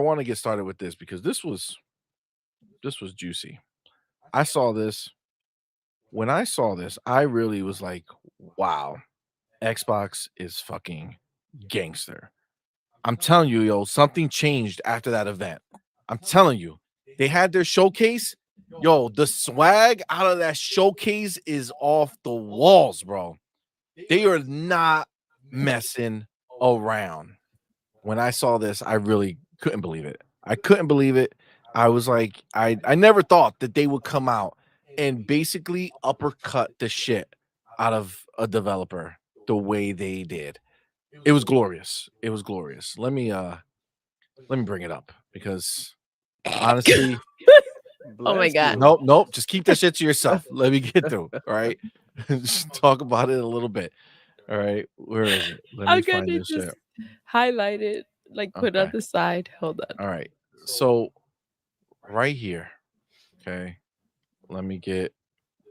want to get started with this because this was juicy. I saw this. When I saw this, I really was like, wow, Xbox is fucking gangster. I'm telling you, yo, something changed after that event. I'm telling you, they had their showcase. Yo, the swag out of that showcase is off the walls, bro. They are not messing around. When I saw this, I really couldn't believe it. I couldn't believe it. I was like, I never thought that they would come out and basically uppercut the shit out of a developer the way they did. It was glorious. It was glorious. Let me bring it up because honestly, Oh my God. nope. Just keep that shit to yourself. Let me get through. All right. Just talk about it a little bit. All right. Where is it? Let me I'm find gonna this just shit. highlight it, like put it on Okay. the side. Hold on. All right. So right here. Okay. Let me get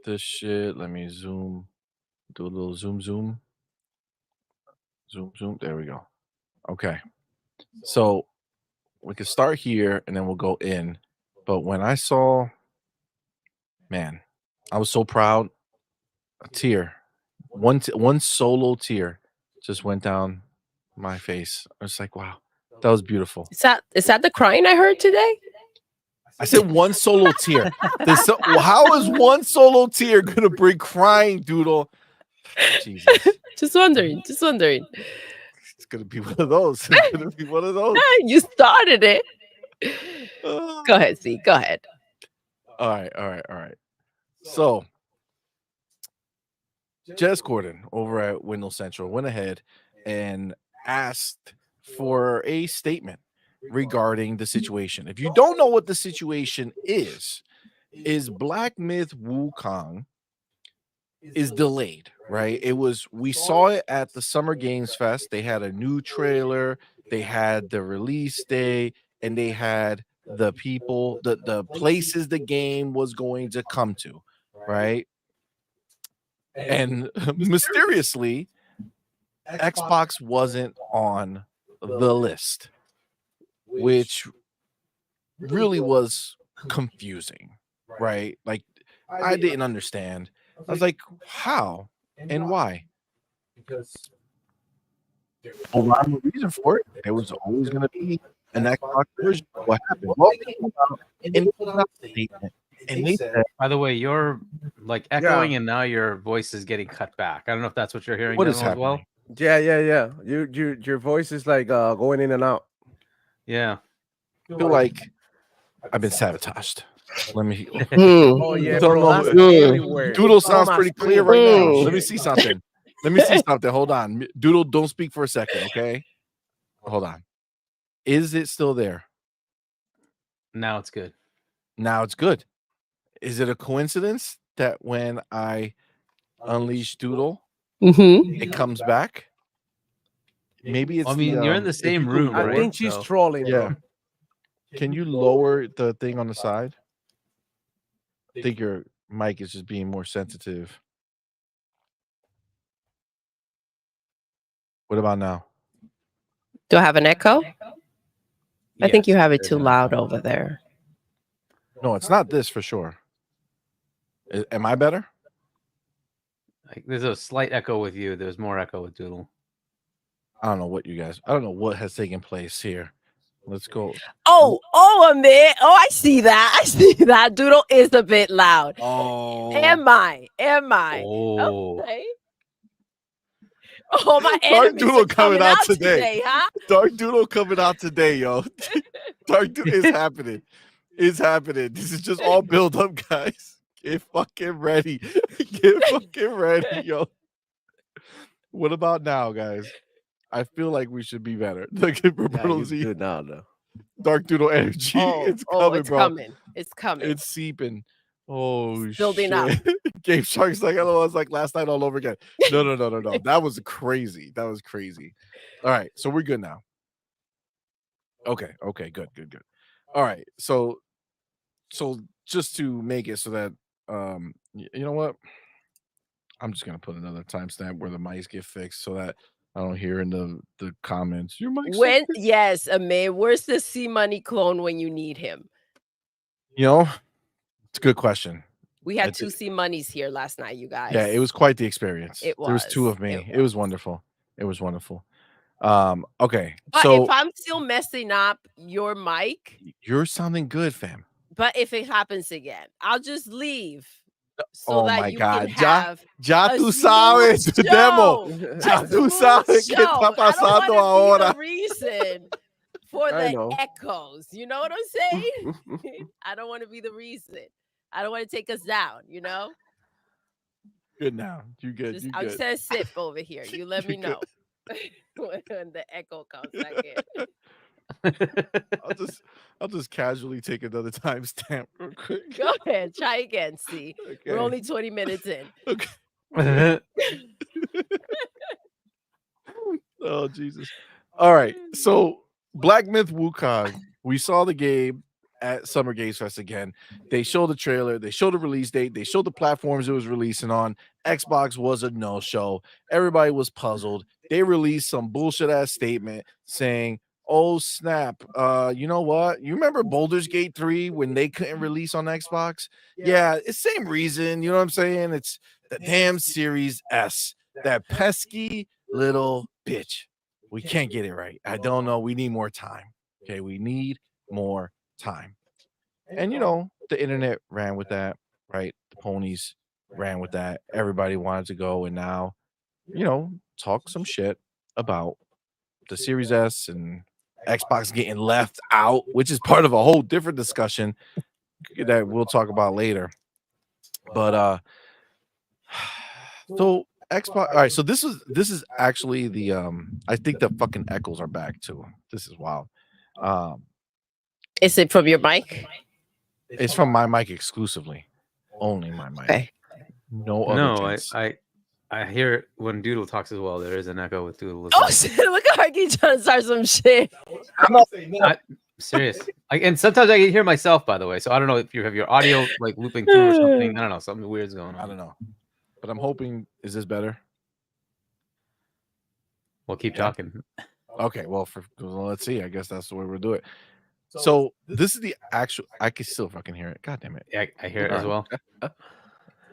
this shit. Let me zoom. Do a little zoom. Zoom. There we go. Okay. So we can start here and then we'll go in. But when I saw, man, I was so proud. A tear, one solo tear, just went down my face. I was like, wow, that was beautiful. Is that the crying I heard today? I said one solo tear. How is one solo tear gonna bring crying, Doodle? Jesus, Just wondering. it's gonna be one of those. It's gonna be one of those. You started it. Go Go ahead, Z. Go ahead. All right. So, Jez Corden over at Windows Central went ahead and asked for a statement regarding the situation. If you don't know what the situation is Black Myth Wukong is delayed, right? We saw it at the Summer Games Fest. They had a new trailer, they had the release day, and they had the people, the places the game was going to come to, right? And mysteriously, Xbox wasn't on the list, which really was confusing, right? Like, I didn't understand. I was like, how and why? Because a rhyme or reason for it. There was always going to be an Xbox version. What happened? Well, they came out and they put out a statement, and they said, by the way, you're like echoing, and now your voice is getting cut back. I don't know if that's what you're hearing. what is as well? happening? Yeah. Your voice is like going in and out. Yeah. I feel like I've been sabotaged. Let me. Oh yeah, Don't bro, know. that's everywhere. Doodle It's on sounds my pretty clear screen. right now. Let me see something. Hold on. Doodle, don't speak for a second, okay? Hold on. Is it still there? Now it's good. Now it's good. Is it a coincidence that when I unleash Doodle, it comes back? Maybe it's you're in the same room, right? I think she's trolling. Yeah. Bro. Can you lower the thing on the side? I think your mic is just being more sensitive. What about now? Do I have an echo? I think you Yes, have it there's too an loud echo. over there. No, it's not this for sure. Am I better? Like, there's a slight echo with you. There's more echo with Doodle. I don't know what has taken place here. Let's go. I'm there. Oh, I see that. Doodle is a bit loud. Oh, Am I? Oh. Okay. Oh, my Dark enemies Doodle are coming out today, huh? Dark Doodle coming out today, yo. Dark Doodle is happening. It's happening. This is just all build up, guys. Get fucking ready. Get fucking ready, yo. What about now, guys? I feel like we should be better. Look at Roberto Z. Good now, though. Dark Doodle energy. It's coming, it's bro. coming. It's coming. It's seeping. Oh, It's building up. Gabe Shark's like, hello, I was like last night all over again. No. That was crazy. All right, so we're good now. Okay, good. All right, so just to make it so that you know what? I'm just gonna put another timestamp where the mics get fixed so that I don't hear in the comments. Your mic's so When yes, Amir, where's the CMoney clone when you need him? You know, it's a good question. We I had thi- 2 CMoneys here last night, you guys. Yeah, it was quite the experience. It There was two was. of me. It It was was. wonderful. It was wonderful. Okay, But if so I'm still messing up your mic, you're sounding good, fam. but if it happens again, I'll just leave so Oh that my you can God, ya have ya a tú smooth sabes, tu demo. show. Ya A tú smooth sabes qué está show. I don't pasando want to be ahora. the reason for I the know. echoes. You know what I'm saying? I don't want to be the reason. I don't want to take us down, you know? Good now. You good. Just, You I'll good. just have a sip over here. You let me You're good. know when the echo comes back in. I'll just casually take another timestamp real quick. Go ahead. Try again. See, we're Okay. only 20 minutes in. Okay. Oh Jesus. All right. So Black Myth Wukong, we saw the game at Summer Games Fest again. They showed the trailer, they showed the release date, they showed the platforms it was releasing on. Xbox was a no-show. Everybody was puzzled. They released some bullshit ass statement saying, "Oh snap. You know what? You remember Baldur's Gate 3 when they couldn't release on Xbox? Yeah, it's same reason. You know what I'm saying? It's the damn Series S. That pesky little bitch. We can't get it right. I don't know. We need more time. Okay, we need more time." And you know, the internet ran with that, right? The ponies ran with that. Everybody wanted to go and now, you know, talk some shit about the Series S and Xbox getting left out, which is part of a whole different discussion that we'll talk about later. But so Xbox. All right, so this is actually the I think the fucking echoes are back too. This is wild. Um Is it from your mic? it's from my mic exclusively. Only my mic. Okay. No other No, things. I hear it when Doodle talks as well. There is an echo with Doodle. As Oh well. shit! Look at Harky trying to start some shit. Serious. And sometimes I can hear myself, by the way. So I don't know if you have your audio like looping through or something. I don't know. Something weird's going on. I don't know. But I'm hoping, is this better? We'll keep Yeah. talking. Okay, well, let's see. I guess that's the way we'll do it. So this is the actual. I can still fucking hear it. God damn it! Yeah, I hear it as well.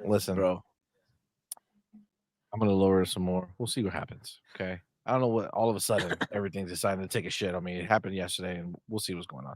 Listen, bro. I'm gonna lower it some more. We'll see what happens. Okay. I don't know what. All of a sudden, everything's deciding to take a shit on me. It happened yesterday, and we'll see what's going on.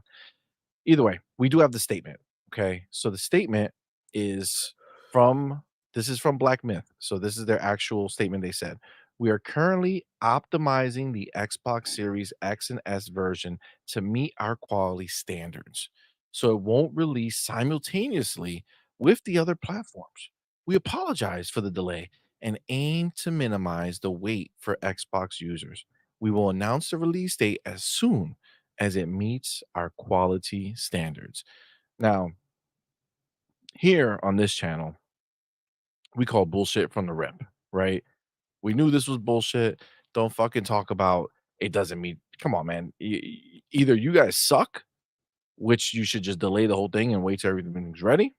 Either way, we do have the statement. Okay. So the statement is from. This is from Black Myth. So this is their actual statement. They said, "We are currently optimizing the Xbox Series X and S version to meet our quality standards, so it won't release simultaneously with the other platforms. We apologize for the delay and aim to minimize the wait for Xbox users. We will announce the release date as soon as it meets our quality standards." Now, here on this channel, we call bullshit from the rip, right? We knew this was bullshit. Don't fucking talk about it doesn't mean. Come on, man. Either you guys suck, which you should just delay the whole thing and wait till everything's ready,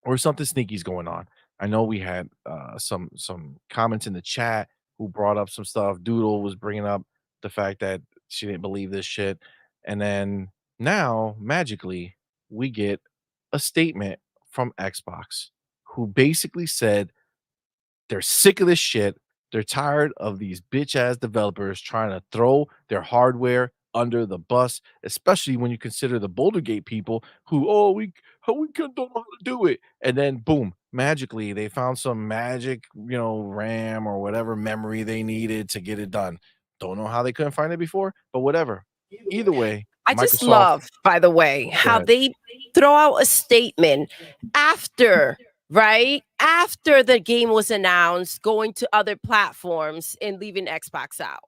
or something sneaky's going on. I know we had some comments in the chat who brought up some stuff. Doodle was bringing up the fact that she didn't believe this shit, and then now magically we get a statement from Xbox who basically said they're sick of this shit. They're tired of these bitch ass developers trying to throw their hardware under the bus, especially when you consider the Boulder Gate people who, oh, we don't know how to do it. And then boom, magically they found some magic, RAM or whatever memory they needed to get it done. Don't know how they couldn't find it before, but whatever. Either way, I just Microsoft. love, by the way, how ahead. they throw out a statement after, right? After the game was announced, going to other platforms and leaving Xbox out.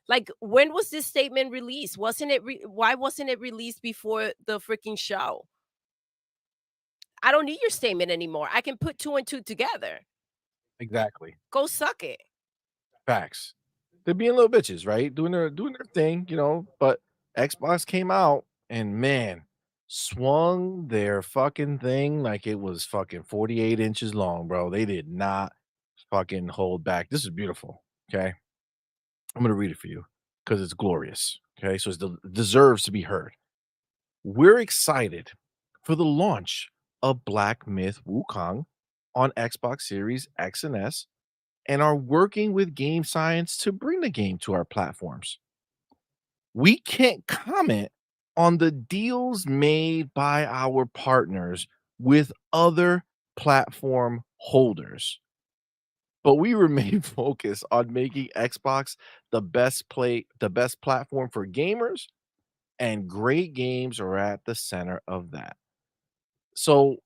Like, when was this statement released? Why wasn't it released before the freaking show? I don't need your statement anymore. I can put 2 and 2 together. Exactly. Go suck it. Facts. They're being little bitches, right? Doing their thing, but Xbox came out and man, swung their fucking thing like it was fucking 48 inches long, bro. They did not fucking hold back. This is beautiful. Okay. I'm going to read it for you because it's glorious. Okay. So it deserves to be heard. We're excited for the launch of Black Myth Wukong on Xbox Series X and S and are working with Game Science to bring the game to our platforms. We can't comment on the deals made by our partners with other platform holders, but we remain focused on making Xbox the best platform for gamers, and great games are at the center of that. So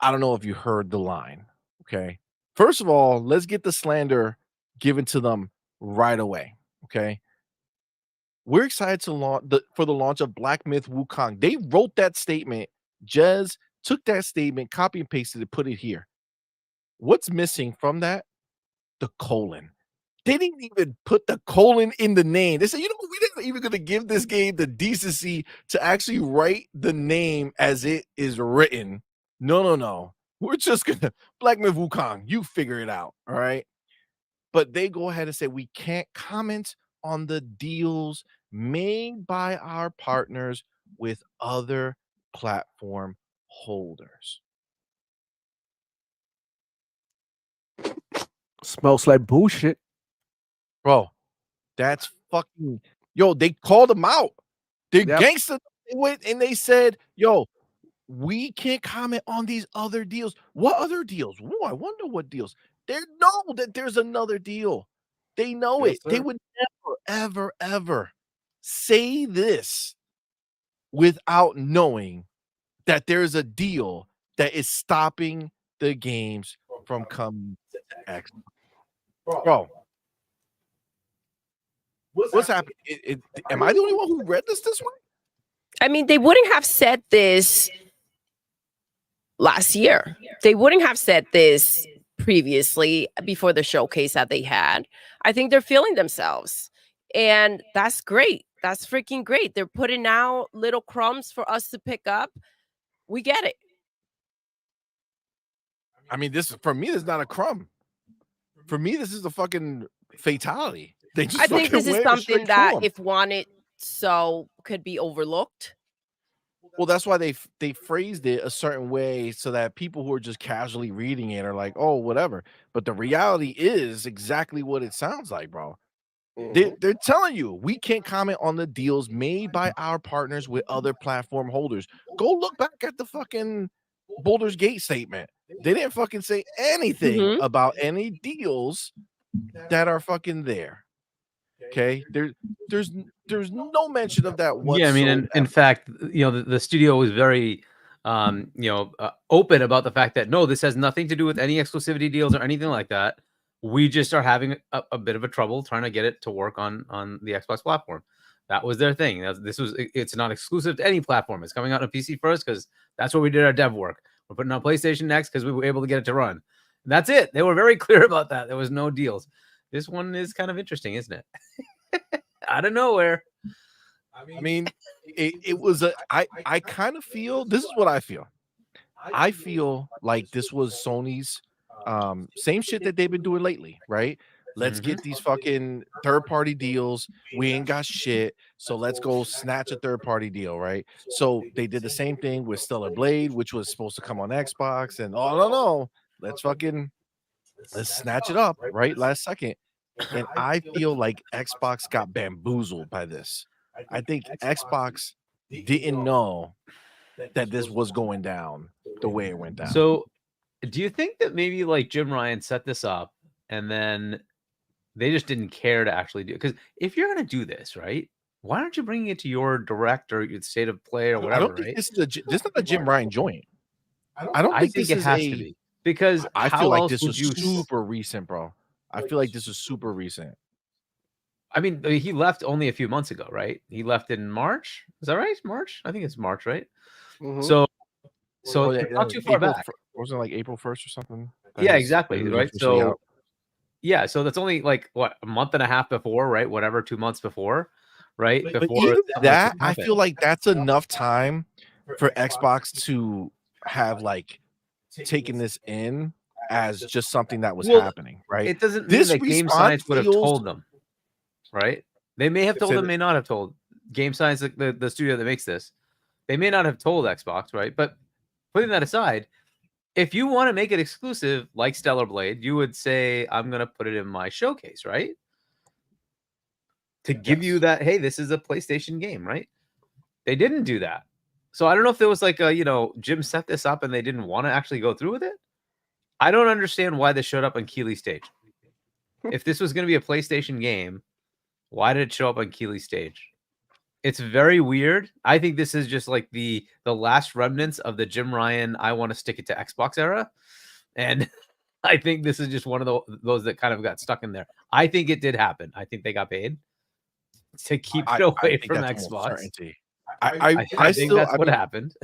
I don't know if you heard the line. Okay. First of all, let's get the slander given to them right away. Okay. We're excited to for the launch of Black Myth Wukong. They wrote that statement. Jez took that statement, copy and pasted it, put it here. What's missing from that? The colon. They didn't even put the colon in the name. They said, you know, we didn't even gonna give this game the decency to actually write the name as it is written. No. We're just gonna Black Myth Wukong. You figure it out. All right. But they go ahead and say we can't comment on the deals made by our partners with other platform holders. Smells like bullshit. Bro, that's fucking yo, they called them out. The Yep. GANGSTA went and they said, yo, we can't comment on these other deals. What other deals? Oh, I wonder what deals. They know that there's another deal. They know Yes, it. They sir. would never, ever say this without knowing that there's a deal that is stopping the games from coming to X. Bro, what's happening? Am I the only one who read this way? I mean, they wouldn't have said this last year. They wouldn't have said this previously before the showcase that they had. I think they're feeling themselves. And that's great. That's freaking great. They're putting out little crumbs for us to pick up. We get it. I mean, this for me, this is not a crumb. For me, this is a fucking fatality. They just I think fucking this is went something straight that, through 'em. if wanted so, could be overlooked. Well, that's why they phrased it a certain way so that people who are just casually reading it are like, oh, whatever. But the reality is exactly what it sounds like, bro. They're telling you we can't comment on the deals made by our partners with other platform holders. Go look back at the fucking Boulder's Gate statement. They didn't fucking say anything Mhm. about any deals that are fucking there. Okay, there's no mention of that whatsoever. Yeah, I mean, in fact, you know, the studio was very, open about the fact that no, this has nothing to do with any exclusivity deals or anything like that. We just are having a bit of a trouble trying to get it to work on the Xbox platform. That was their thing. It's not exclusive to any platform. It's coming out on PC first because that's where we did our dev work. We're putting on PlayStation next because we were able to get it to run. And that's it. They were very clear about that. There was no deals. This one is kind of interesting, isn't it? Out of nowhere. I mean, it was I kind of feel this is what I feel. I feel like this was Sony's same shit that they've been doing lately, right? Let's get these fucking third-party deals. We ain't got shit, so let's go snatch a third-party deal, right? So they did the same thing with Stellar Blade, which was supposed to come on Xbox, and oh no, let's snatch it up right last second. And I feel like Xbox got bamboozled by this. I think Xbox didn't know that this was going down the way it went down. So, do you think that maybe like Jim Ryan set this up and then they just didn't care to actually do it? Because if you're going to do this, right, why aren't you bringing it to your direct or your state of play or I whatever, don't think right? this is not a Jim Ryan joint. I don't I think think this it is has to be because I how feel like else this would was you? super recent, bro. I feel like this is super recent. I mean, he left only a few months ago, right? He left in March. Is that right? March? I think it's March, right? Mhm. So Oh, yeah, it's not too far April back. Wasn't it like April 1st or something? Yeah, that exactly. it was Right. officially So out? yeah, so that's only like what, a month and a half before, right? Whatever, 2 months before, right? But Before even something like this that, I happened. feel like that's enough time for Xbox to have like taken this in as just something that was Well, happening, right? It doesn't mean This that Game response Science would have feels told them, right? They may have told Say them, that- may not have told. Game Science, the studio that makes this, they may not have told Xbox, right? But putting that aside, if you want to make it exclusive, like Stellar Blade, you would say, I'm going to put it in my showcase, right? To give you Yes. that, hey, this is a PlayStation game, right? They didn't do that. So I don't know if there was like a, Jim set this up and they didn't want to actually go through with it. I don't understand why this showed up on Keeley's stage. If this was going to be a PlayStation game, why did it show up on Keeley's stage? It's very weird. I think this is just like the last remnants of the Jim Ryan, I want to stick it to Xbox era. And I think this is just one of those that kind of got stuck in there. I think it did happen. I think they got paid to keep it away I think from that's almost Xbox. certainty. I think still, that's I what mean, happened.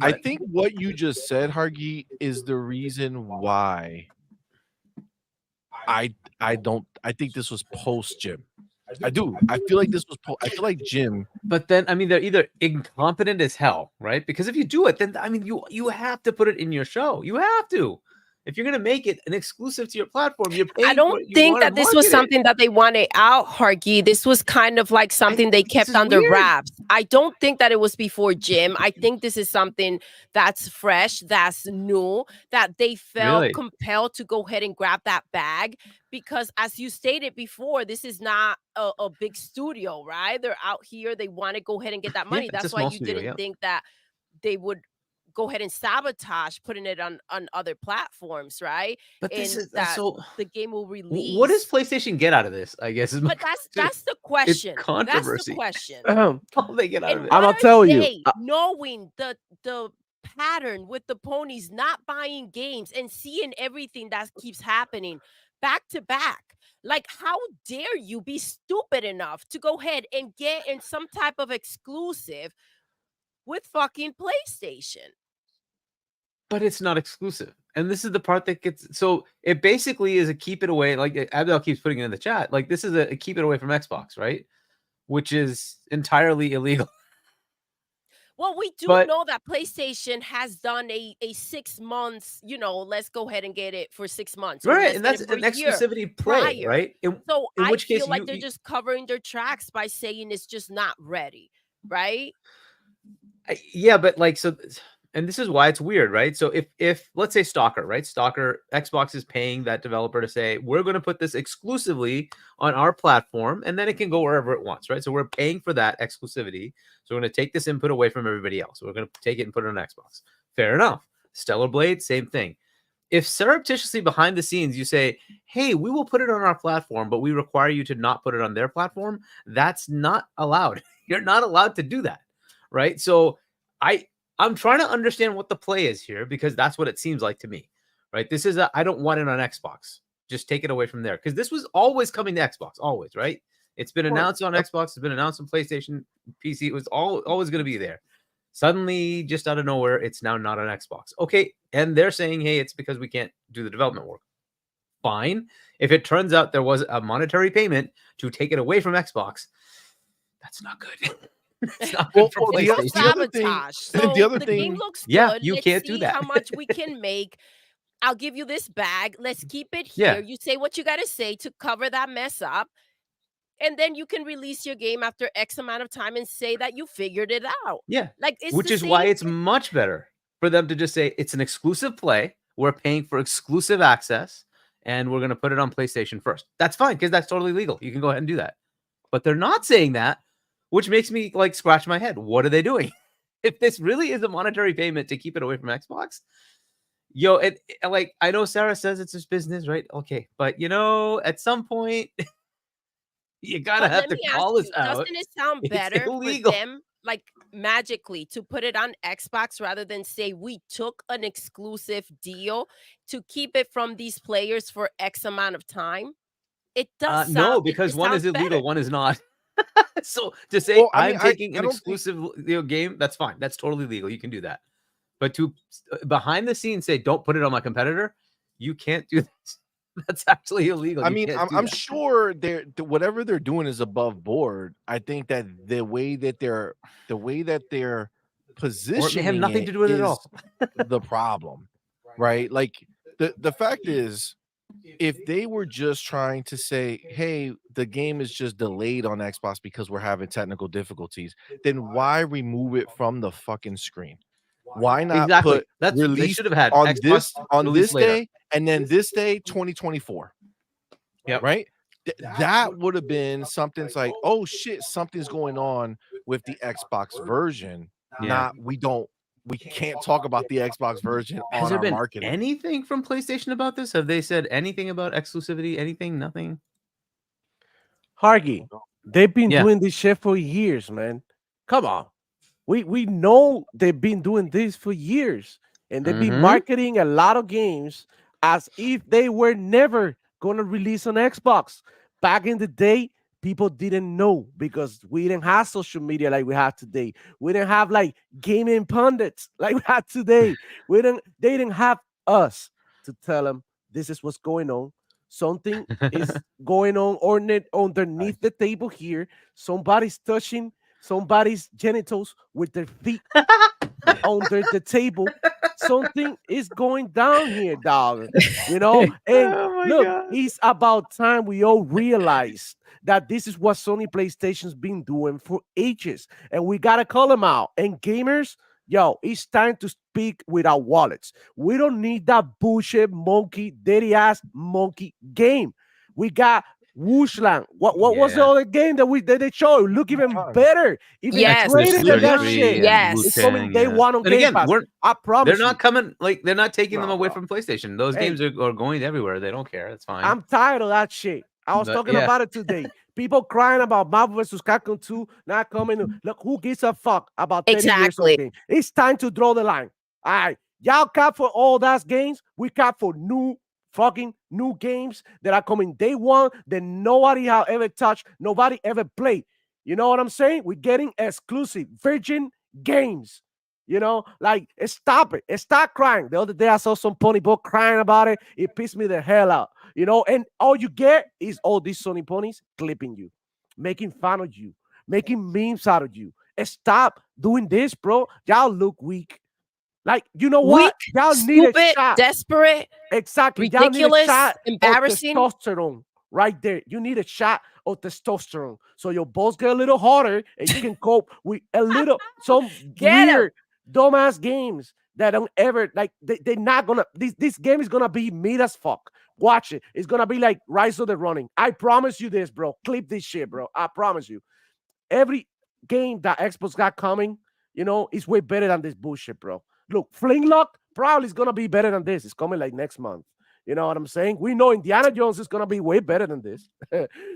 I think what you just said, Hargi, is the reason why I think this was post Jim. I do. I feel like this was I feel like Jim. But then, I mean, they're either incompetent as hell, right? Because if you do it, then I mean, you have to put it in your show. You have to. If you're gonna make it an exclusive to your platform, you're paying. I don't think that this was something that they wanted out, Hargi. This was kind of like something they kept under wraps. I don't think that it was before Jim. I think this is something that's fresh, that's new, that they felt compelled to go ahead and grab that bag. Because as you stated before, this is not a big studio, right? They're out here. They want to go ahead and get that money. That's why you didn't think that they would go ahead and sabotage putting it on other platforms, right? But and this is that so. The game will release. What does PlayStation get out of this? I guess. But that's the question. It's controversy. That's the question. All they get out of it. I'm gonna tell you, knowing the pattern with the ponies not buying games and seeing everything that keeps happening back to back. Like, how dare you be stupid enough to go ahead and get in some type of exclusive with fucking PlayStation? But it's not exclusive. And this is the part that gets, so it basically is a keep it away. Like Abdel keeps putting it in the chat. Like, this is a keep it away from Xbox, right? Which is entirely illegal. Well, we do know that PlayStation has done a 6 months, let's go ahead and get it for 6 months. Right. And that's an exclusivity play, right? So I feel like they're just covering their tracks by saying it's just not ready, right? Yeah, but like, so, and this is why it's weird, right? So if let's say Stalker, right? Stalker, Xbox is paying that developer to say, we're going to put this exclusively on our platform, and then it can go wherever it wants, right? So we're paying for that exclusivity. So we're going to take this input away from everybody else. We're going to take it and put it on Xbox. Fair enough. Stellar Blade, same thing. If surreptitiously behind the scenes you say, hey, we will put it on our platform, but we require you to not put it on their platform, that's not allowed. You're not allowed to do that, right? So I'm trying to understand what the play is here, because that's what it seems like to me, right? This is I don't want it on Xbox. Just take it away from there. Because this was always coming to Xbox, always, right? It's been announced on Xbox. It's been announced on PlayStation, PC. It was always going to be there. Suddenly, just out of nowhere, it's now not on Xbox. Okay, and they're saying, hey, it's because we can't do the development work. Fine. If it turns out there was a monetary payment to take it away from Xbox, that's not good. It's not good for PlayStation. Sabotage. So the other the thing, game looks good. Yeah, you Let's can't see do that. how much we can make. I'll give you this bag. Let's keep it here. Yeah. You say what you got to say to cover that mess up. And then you can release your game after X amount of time and say that you figured it out. Yeah. Like, it's which is why it's much better for them to just say it's an exclusive play. We're paying for exclusive access, and we're going to put it on PlayStation first. That's fine, because that's totally legal. You can go ahead and do that. But they're not saying that, which makes me like scratch my head. What are they doing? If this really is a monetary payment to keep it away from Xbox, like, I know Sarah says it's his business, right? Okay. But at some point, you gotta have to call this out. Doesn't it sound better for them, like, magically, to put it on Xbox rather than say we took an exclusive deal to keep it from these players for X amount of time? It does sound, no, because one is illegal, better. one is not. So to say I'm taking an don't exclusive game, that's fine. That's totally legal. You can do that. But to behind the scenes say don't put it on my competitor, you can't do this. That's actually illegal. I mean, I'm sure whatever they're doing is above board. I think that the way that they're positioning have nothing to do with it at all. the problem, right? Like, The fact is, if they were just trying to say, "Hey, the game is just delayed on Xbox because we're having technical difficulties," then why remove it from the fucking screen? Why not Exactly. put They should released have had on Xbox release this later. day and then this day 2024? Yep. Right? That would have been something. It's like, "Oh shit, something's going on with the Xbox version." Yeah. Not we can't talk about the Xbox version Has on there our been marketing. anything from PlayStation about this? Have they said anything about exclusivity? Anything? Nothing? Hargy, they've been Yeah. doing this shit for years, man. Come on. We know they've been doing this for years, and they've been Mhm. marketing a lot of games as if they were never gonna release on Xbox. Back in the day, people didn't know because we didn't have social media like we have today. We didn't have like gaming pundits like we have today. They didn't have us to tell them this is what's going on. Something is going on underneath the table here. Somebody's touching somebody's genitals with their feet under the table. Something is going down here, dog. And Oh my look, god. it's about time we all realize that this is what Sony PlayStation's been doing for ages, and we gotta call them out. And gamers, yo, it's time to speak with our wallets. We don't need that bullshit monkey, dirty ass monkey game. We got Wushland. What was the Yeah. other game that they showed? Look even better, even Yes. greater than that Exclusivity. shit. Yes. It's coming day one on And Game again, Pass. I they're promise not you. coming they're not taking them No, away bro. from PlayStation. Those Hey. games are going everywhere. They don't care. It's fine. I'm tired of that shit. I was But, talking yeah. about it today. People crying about Marvel vs. Capcom 2 not coming. Look, who gives a fuck about 30 years Exactly. of game? It's time to draw the line. All right. Y'all cap for all those games. We cap for fucking new games that are coming day one that nobody have ever touched, nobody ever played. You know what I'm saying? We're getting exclusive virgin games. Like stop it. Stop crying. The other day I saw some pony boy crying about it. It pissed me the hell out. And all you get is all these Sony ponies clipping you, making fun of you, making memes out of you. Stop doing this, bro. Y'all look weak. Like, you know what? Weak, Y'all need a stupid, shot. desperate, Exactly. Y'all need a ridiculous, shot of embarrassing. testosterone right there. You need a shot of testosterone. So your balls get a little harder and you can cope with some Get 'em. weird, dumbass games that don't ever, like, they're not gonna, this game is gonna be meat as fuck. Watch it. It's gonna be like Rise of the Running. I promise you this, bro. Clip this shit, bro. I promise you. Every game that Xbox got coming, is way better than this bullshit, bro. Look, Flinglock probably is gonna be better than this. It's coming like next month. You know what I'm saying? We know Indiana Jones is gonna be way better than this.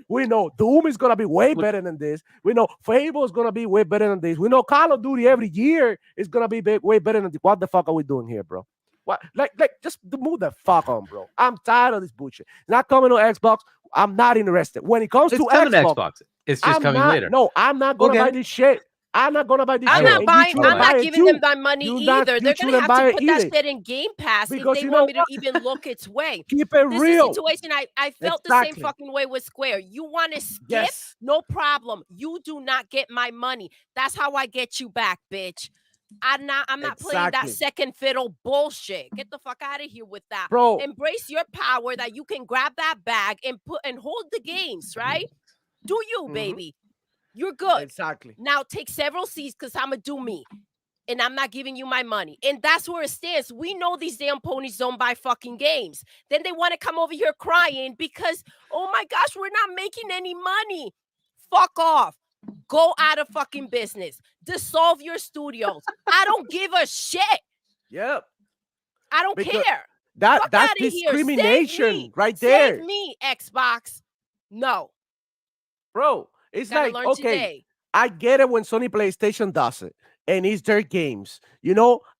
We know Doom is gonna be way better than this. We know Fable is gonna be way better than this. We know Call of Duty every year is gonna be way better than this. What the fuck are we doing here, bro? What? Like, just move the fuck on, bro. I'm tired of this bullshit. It's not coming on Xbox. I'm not interested. When it comes It's to coming to Xbox, Xbox. It's just coming later. No, I'm not gonna buy this shit. I'm not gonna buy this I'm shit. not and buying. you I'm not buy it giving too. them my money You either. They're shouldn't gonna have buy to it put either. that shit in Game Pass Because if they you want know me to even look its way. Keep it This real. is a situation I felt the same Exactly. fucking way with Square. You want to skip? Yes. No problem. You do not get my money. That's how I get you back, bitch. I'm not playing that Exactly. second fiddle bullshit. Get the fuck out of here with that. Bro. Embrace your power that you can grab that bag and hold the games, right? Do you, baby. You're good. Exactly. Now take several seats because I'm going to do me. And I'm not giving you my money. And that's where it stands. We know these damn ponies don't buy fucking games. Then they want to come over here crying because, oh my gosh, we're not making any money. Fuck off. Go out of fucking business. Dissolve your studios. I don't give a shit. Yep. I don't care. That's outta here. discrimination right there. Save me, Xbox. No. Bro, it's Gotta like, learn okay, today. I get it when Sony PlayStation does it, and it's their games.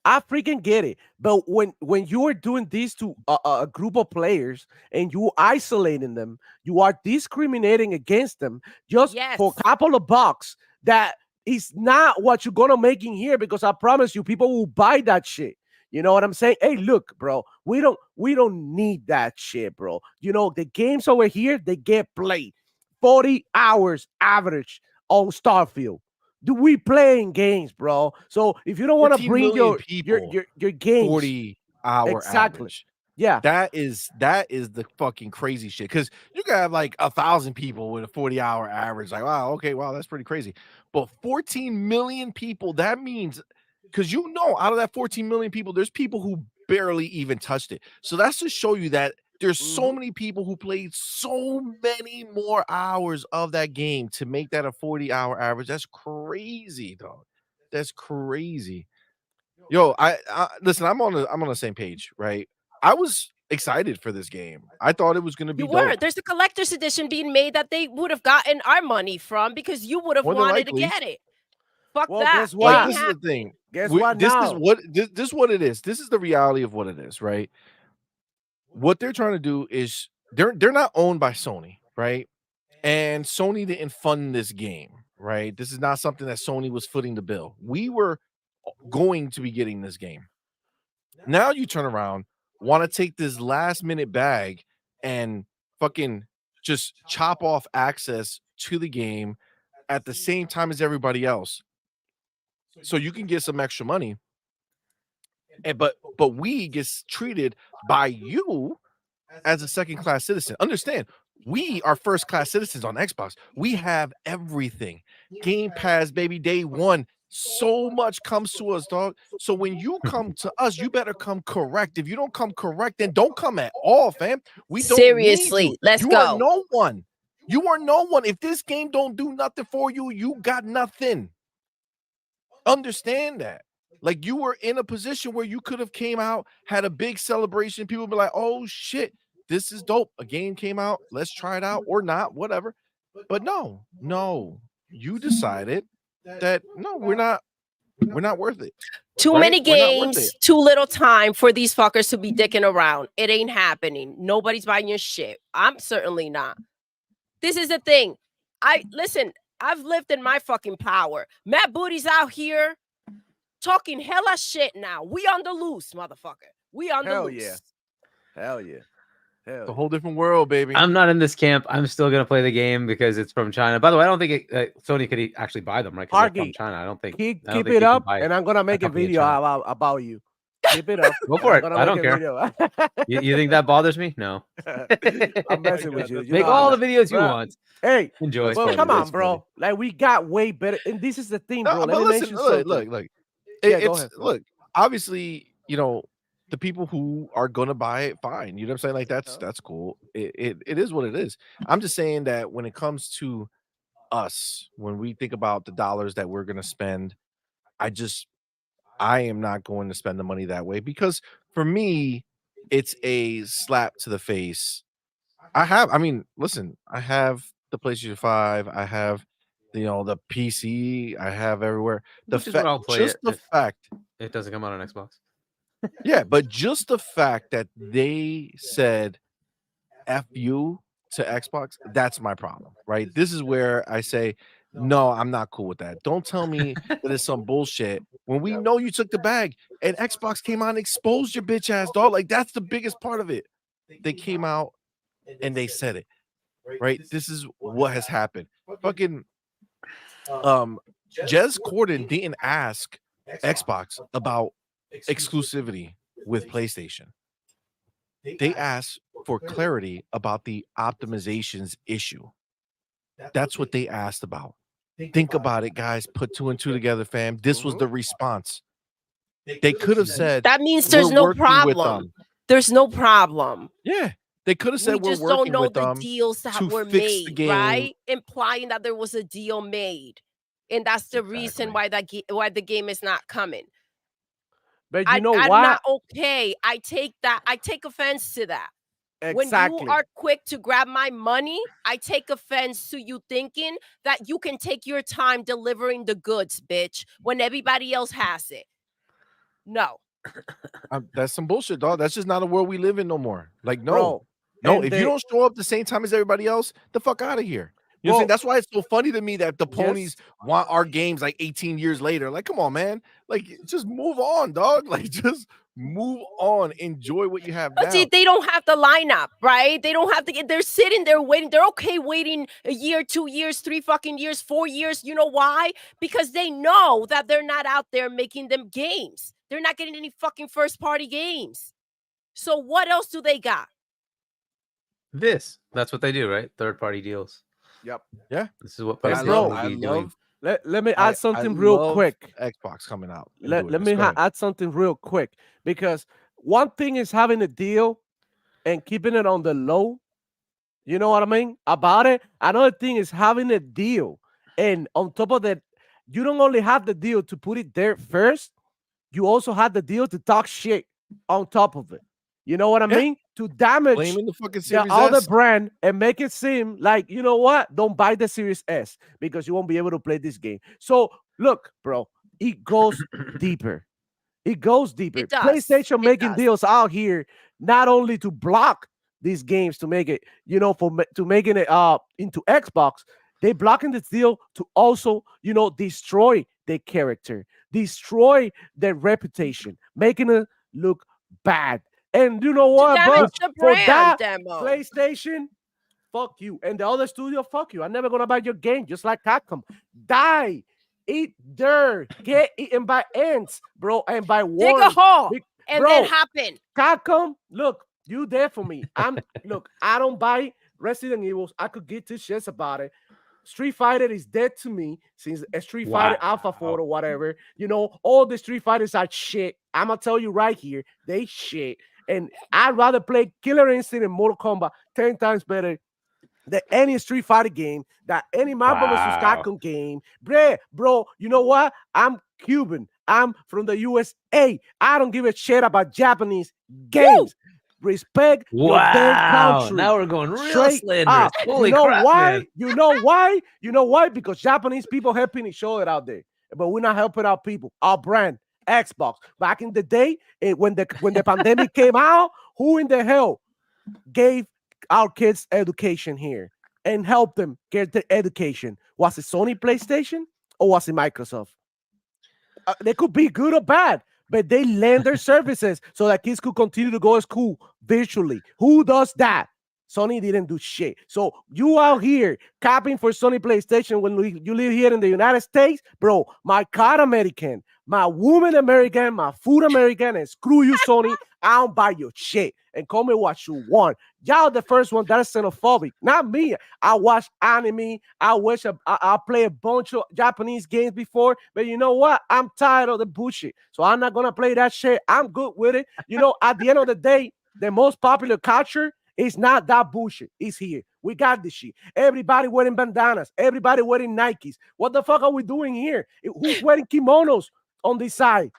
I freaking get it. But when you are doing this to a group of players and you isolating them, you are discriminating against them just for a couple of bucks. That is not what you're gonna make in here, because I promise you, people will buy that shit. You know what I'm saying? Hey, look, bro, we don't need that shit, bro. The games over here, they get played 40 hours average on Starfield. Do we playing games, bro? So if you don't want to bring your games, 40-hour exactly. average. Yeah. That is the fucking crazy shit. Because you can have like 1,000 people with a 40-hour average. Like, wow, okay, wow, that's pretty crazy. But 14 million people, that means because out of that 14 million people, there's people who barely even touched it. So that's to show you that there's so many people who played so many more hours of that game to make that a 40-hour average. That's crazy, dog. That's crazy. Yo, I listen, I'm on the same page, right? I was excited for this game. I thought it was gonna be You were. dope. There's a collector's edition being made that they would have gotten our money from because you would have More than wanted to likely. get it. Fuck Well, that. guess It Like, what? ain't this is the happening. thing. Guess what now? This is what it is. This is the reality of what it is, right? What they're trying to do is they're not owned by Sony, right? And Sony didn't fund this game, right? This is not something that Sony was footing the bill. We were going to be getting this game. Now you turn around, want to take this last minute bag and fucking just chop off access to the game at the same time as everybody else. So you can get some extra money. And but we gets treated by you as a second class citizen. Understand, we are first class citizens on Xbox. We have everything. Game Pass, baby, day one. So much comes to us, dog. So when you come to us, you better come correct. If you don't come correct, then don't come at all, fam. We don't need you. Seriously, let's You are go. no one. You are no one. If this game don't do nothing for you, you got nothing. Understand that. Like, you were in a position where you could have came out, had a big celebration. People be like, "Oh shit, this is dope. A game came out. Let's try it out or not, whatever." But no, you decided that no, we're not worth it. Too Right? many We're not worth it. games, too little time for these fuckers to be dicking around. It ain't happening. Nobody's buying your shit. I'm certainly not. This is the thing. Listen, I've lived in my fucking power. Matt Booty's out here talking hella shit now. We on the loose, motherfucker. We on the Hell loose. yeah. Hell yeah. Hell It's a yeah. whole different world, baby. I'm not in this camp. I'm still gonna play the game because it's from China. By the way, I don't think Sony could actually buy them, right? Because they're from Argy, China. I don't think. Keep I don't keep think it you can up, buy and I'm gonna make a company in video China. about you. Keep it up. Go and for I'm it. gonna I don't make a care. video. You think that bothers me? No. I'm messing with you. You Make know all I'm the videos you Bruh. want. Hey, Enjoy. well, It's come funny. on, It's bro. funny. Like, we got way better, and this is the thing, bro. No, Let but me listen, mention something. look. Yeah, go It's ahead. look, obviously, the people who are gonna buy it, fine. You know what I'm saying? Like, that's cool. It is what it is. I'm just saying that when it comes to us, when we think about the dollars that we're gonna spend, I am not going to spend the money that way because for me, it's a slap to the face. I mean, listen, I have the PlayStation 5, I have the PC, I have everywhere. The Which is where fact I'll play just it the if fact it doesn't come out on Xbox. yeah, but just the fact that they said F you to Xbox, that's my problem, right? This is where I say, no, I'm not cool with that. Don't tell me that it's some bullshit when we know you took the bag and Xbox came out and exposed your bitch ass, dog. Like, that's the biggest part of it. They came out and they said it, right? This is what has happened. Fucking Jez Corden didn't ask Xbox about exclusivity with PlayStation. They asked for clarity about the optimizations issue. That's what they asked about. Think about it, guys. Put two and two together, fam. This was the response. They could have said, That means there's "We're no working with problem. them." There's no problem. Yeah, they could have We said, "We're just don't working know with the them deals that to were fix the made, game." right? Implying that there was a deal made. And that's the reason Exactly. why the game is not coming. But you know I'm what? not okay. I take offense to that. When you Exactly. are quick to grab my money, I take offense to you thinking that you can take your time delivering the goods, bitch, when everybody else has it. No. That's some bullshit, dog. That's just not a world we live in no more. Like, no, Bro, no. and If you don't show up the same time as everybody else, the fuck out of here. You know what I'm saying? Well, That's why it's so funny to me that the ponies just want our games like 18 years later. Like, come on, man. Like, just move on, dog. Like, just move on. Enjoy what you have But see, now. they don't have the lineup, right? They don't have to get. They're sitting there waiting. They're okay waiting a year, 2 years, 3 fucking years, 4 years. You know why? Because they know that they're not out there making them games. They're not getting any fucking first party games. So what else do they got? That's what they do, right? Third-party deals. Yep. Yeah, This is what but Hey, I PlayStation bro, love, will I be doing. love, let me add I something real love quick. Xbox coming out and Let, doing let this. me Go ahead. add something real quick, because one thing is having a deal and keeping it on the low. You know what I mean? About it. Another thing is having a deal. And on top of that, you don't only have the deal to put it there first, you also have the deal to talk shit on top of it. You know what I Yeah, mean? To damage blaming the fucking the Series other S. brand and make it seem like, you know what? Don't buy the Series S because you won't be able to play this game. So look, bro, it goes deeper. It goes deeper. It does. PlayStation It making does. deals out here not only to block these games to make it, to making it into Xbox, they blocking this deal to also, destroy their character, destroy their reputation, making it look bad. And you know To what, bro? damage the For brand, that, demo. PlayStation, fuck you. And the other studio, fuck you. I'm never gonna buy your game, just like Capcom. Die. Eat dirt. Get eaten by ants, bro, and by Dig a worms. hole and then Bro, hop in. Capcom, look, you there for me. Look, I don't buy Resident Evils. I could get two shits about it. Street Fighter is dead to me since a Street Fighter Alpha 4 or whatever. All the Street Fighters are shit. I'm gonna tell you right here, they shit. And I'd rather play Killer Instinct and Mortal Kombat 10 times better than any Street Fighter game, that any Marvel vs. Wow. Capcom game. Bro, you know what? I'm Cuban. I'm from the USA. I don't give a shit about Japanese games. Respect your damn Wow. country. Now we're going real Straight slanderous. up. Holy You know crap, why? man. You know why? You know why? Because Japanese people helping each other out there, but we're not helping our people. Our brand, Xbox. Back in the day, when the pandemic came out, who in the hell gave our kids education here and helped them get the education? Was it Sony PlayStation or was it Microsoft? They could be good or bad, but they lend their services so that kids could continue to go to school virtually. Who does that? Sony didn't do shit. So you out here copying for Sony PlayStation when you live here in the United States, bro, my car American, my woman American, my food American, and screw you, Sony. I don't buy your shit. And call me what you want. Y'all the first one that is xenophobic, not me. I watch anime. I play a bunch of Japanese games before, but you know what? I'm tired of the bullshit. So I'm not gonna play that shit. I'm good with it. At the end of the day, the most popular culture is not that bullshit. It's here. We got this shit. Everybody wearing bandanas. Everybody wearing Nikes. What the fuck are we doing here? Who's wearing kimonos on this side?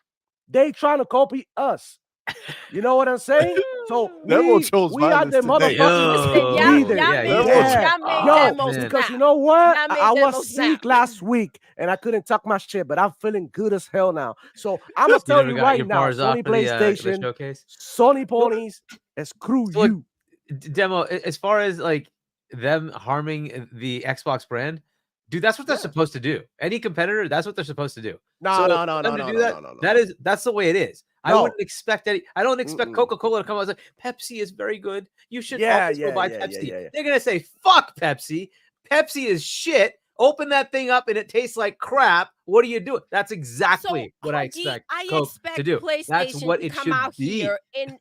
They trying to copy us. You know what I'm saying? So Demo chose we are the violence today. motherfucking Listen, leaders. y'all Yeah, made, he Demo did. chose- y'all made Yo, demo man. because snap. you know what? Y'all made I demo was snap. sick last week and I couldn't talk my shit, but I'm feeling good as hell now. So I'm gonna You tell never you got right your now, bars off Sony for the PlayStation, showcase? Sony ponies, and screw So, like, you. Demo, as far as like them harming the Xbox brand, dude, that's what they're Yeah. supposed to do. Any competitor, that's what they're supposed to do. No, So no, for no, them no, to no, do no, that, no, no, no. that's the way it is. I No. wouldn't expect I don't expect Mm-mm. Coca-Cola to come out and say Pepsi is very good. You should Yeah, always go buy yeah. Pepsi. They're gonna say, fuck Pepsi. Pepsi is shit. Open that thing up and it tastes like crap. What are you doing? That's exactly what I Huggy, expect I Coke expect to do. That's PlayStation what to it come should out be. here and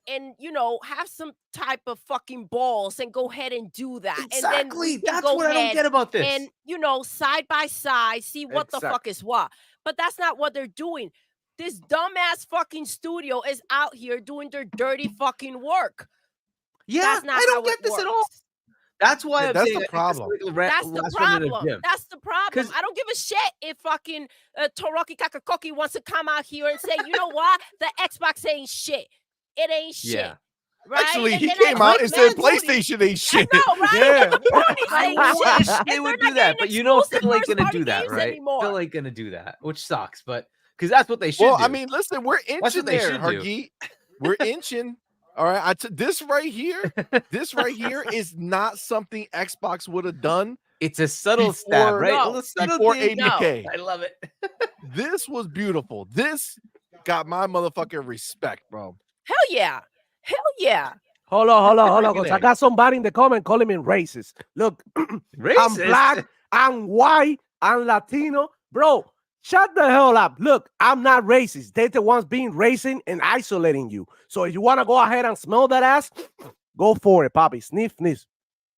have some type of fucking balls and go ahead and do that. And then Exactly. we can That's go what I don't ahead get about this. and side by side see what the fuck is what. But that's not what they're doing. This dumbass fucking studio is out here doing their dirty fucking work. Yeah, That's not I don't how get it this at all. works. That's why Yeah, I'm that's saying the I think this is problem. like a That's the last run in a problem. gym. That's the problem. 'Cause- I don't give a shit if fucking Toroki Kakakoki wants to come out here and say, you know what? The Xbox ain't shit. It ain't shit. Yeah. Right? Actually, And he then came I out click and said Mad Booty. PlayStation ain't shit. I know, right? Yeah. And the ponies I ain't wish shit. they And would they're do not that, getting but you know exclusive Phil ain't gonna first-party do that, games right? anymore. Phil ain't gonna do that, which sucks, but because that's what they should Well, do. I mean, listen, we're That's what inching they there, should do. Hargeet. We're inching. All right. This right here is not something Xbox would have done. It's a subtle stab, Before- right? No. A little subtle Before thing. 80K. I love it. This was beautiful. This got my motherfucking respect, bro. Hell yeah. Hell yeah. Hold on, Freaking because I A. got somebody in the comment calling me racist. Look, I'm Racist. black, I'm white, I'm Latino. Bro, Shut the hell up. Look, I'm not racist. They're the ones being racist and isolating you. So if you want to go ahead and smell that ass, go for it, Poppy. Sniff, sniff.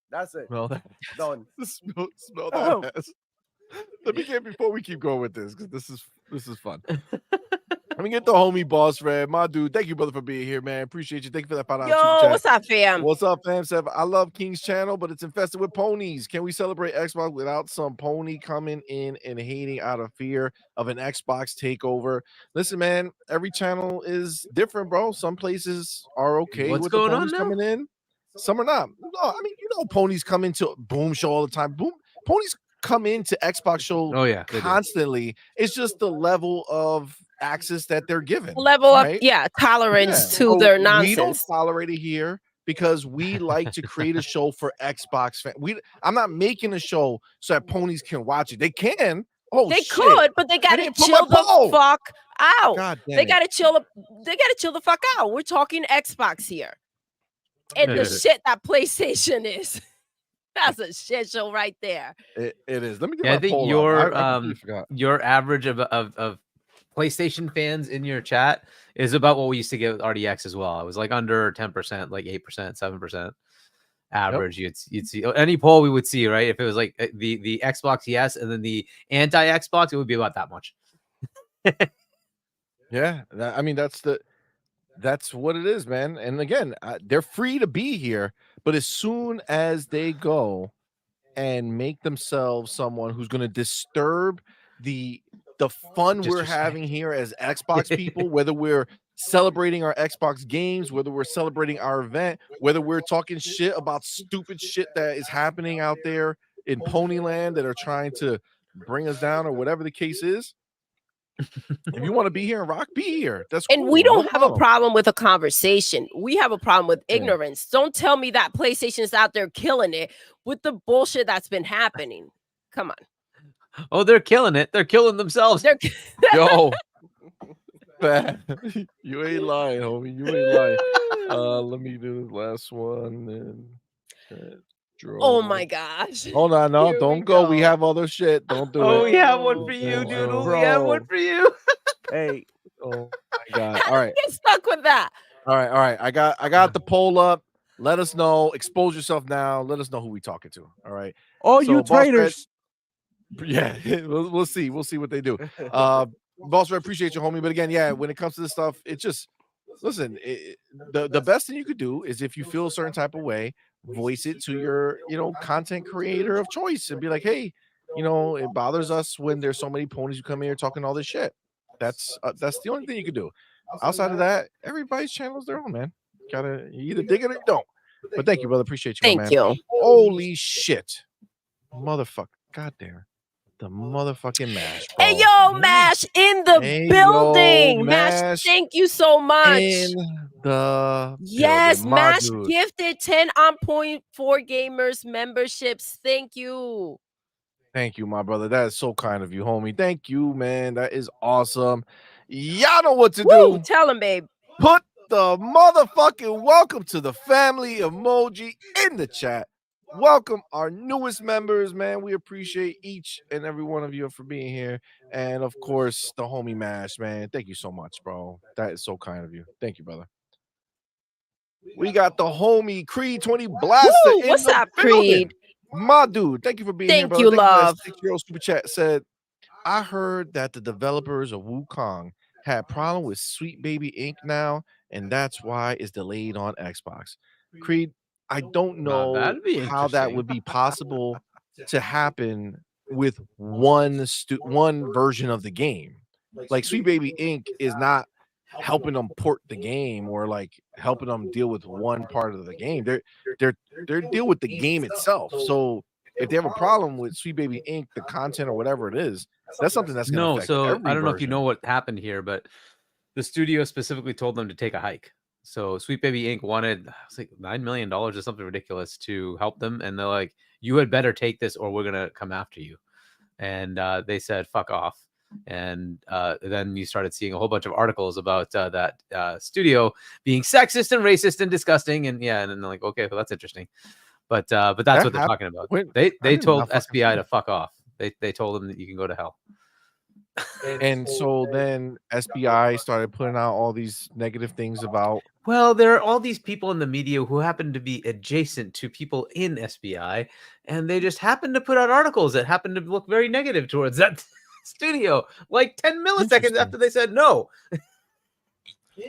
That's it. Smell that. Done. Smell that ass. Let me get before we keep going with this because this is fun. Let me get the homie boss, Fred. My dude, thank you, brother, for being here, man. Appreciate you. Thank you for that $5 super Yo, chat. what's up, fam? What's up, fam? Sev? I love King's channel, but it's infested with ponies. Can we celebrate Xbox without some pony coming in and hating out of fear of an Xbox takeover? Listen, man, every channel is different, bro. Some places are okay What's with going the on ponies now? coming in. Some are not. No, I mean, you know, ponies come into Boom Show all the time. Boom, ponies come into Xbox Show Oh yeah, they do. constantly. It's just the level of access that they're given. Level up, right? yeah, tolerance to So their we don't nonsense. tolerate it here because we like to create a show for Xbox fans. I'm not making a show so that ponies can watch it. They can. Oh, They shit. could, but they gotta didn't put my chill the poll. fuck out. God damn They it. gotta chill. They gotta chill the fuck out. We're talking Xbox here, and the shit that PlayStation is. That's a shit show right there. It is. Let me get Yeah, my I think poll your up. I completely forgot. your average of PlayStation fans in your chat is about what we used to get with RDX as well. It was like under 10%, like 8%, 7% average. You'd see any poll we would see, right? If it was like the Xbox, yes, and then the anti-Xbox, it would be about that much. Yeah, I mean that's what it is, man. And again, they're free to be here, but as soon as they go and make themselves someone who's going to disturb the fun we're having here as Xbox people, whether we're celebrating our Xbox games, whether we're celebrating our event, whether we're talking shit about stupid shit that is happening out there in Ponyland that are trying to bring us down or whatever the case is. If you want to be here and rock, be here. That's cool. And we don't No have a problem with a conversation. We have a problem with Yeah. ignorance. Don't tell me that PlayStation's out there killing it with the bullshit that's been happening. Come on. Oh, they're killing it. They're killing themselves. They're Yo, bad. You ain't lying, homie. You ain't lying. Let me do this last one. And oh my gosh. hold on, no, Here don't we go. We go. have other shit. Don't do Oh, it. we have one for you, Doodle. We have one Bro. for you. Hey, Oh my god. All right. Get stuck with that. All right. I got the poll up. Let us know. Expose yourself now. Let us know who we talking to. All right. oh, So, you Boss Red- traitors. Yeah, we'll see. We'll see what they do. Boss, I appreciate you, homie. But again, yeah, when it comes to this stuff, it just listen. The best thing you could do is if you feel a certain type of way, voice it to your content creator of choice and be like, hey, it bothers us when there's so many ponies who come here talking all this shit. That's the only thing you could do. Outside of that, everybody's channel is their own, man. You either dig it or you don't. But thank you, brother. Appreciate you, my man. Thank you. Holy shit, motherfucker! God damn. The motherfucking Mash, bro. Hey, yo, Mash in the Hey, building. yo, Mash, Mash thank you so much. in the Yes, building, my Mash dude. gifted 10 on point for gamers memberships. Thank you. Thank you, my brother. That is so kind of you, homie. Thank you, man. That is awesome. Y'all know what to Woo, do. tell him, babe. Put the motherfucking welcome to the family emoji in the chat. Welcome our newest members, man. We appreciate each and every one of you for being here. And of course, the homie Mash, man. Thank you so much, bro. That is so kind of you. Thank you, brother. We got the homie Creed 20 Blaster Woo, in what's the up, building. Creed? My dude, thank you for being here, Thank brother. you, Thank you for love. that 6-year-old super chat said, I heard that the developers of Wukong had problem with Sweet Baby Inc. now, and that's why it's delayed on Xbox. Creed, I don't know that'd be how that interesting. would be possible to happen with one version of the game. Like Sweet Baby Inc. is not helping them port the game or like helping them deal with one part of the game. They're deal with the game itself. So if they have a problem with Sweet Baby Inc., the content or whatever it is, that's something that's going to No, affect so every I don't know if you version. know what happened here, but the studio specifically told them to take a hike. So Sweet Baby Inc. wanted like $9 million or something ridiculous to help them, and they're like, "You had better take this, or we're gonna come after you." And they said, "Fuck off." And then you started seeing a whole bunch of articles about that studio being sexist and racist and disgusting, and yeah, and then they're like, "Okay, well that's interesting." But that's That what they're happened? talking about. Wait, I They did told not fucking see SBI that. to fuck off. They told them that you can go to hell. And so then SBI started putting out all these negative things about. Well, there are all these people in the media who happen to be adjacent to people in SBI, and they just happen to put out articles that happen to look very negative towards that studio, like 10 milliseconds Interesting. after they said no.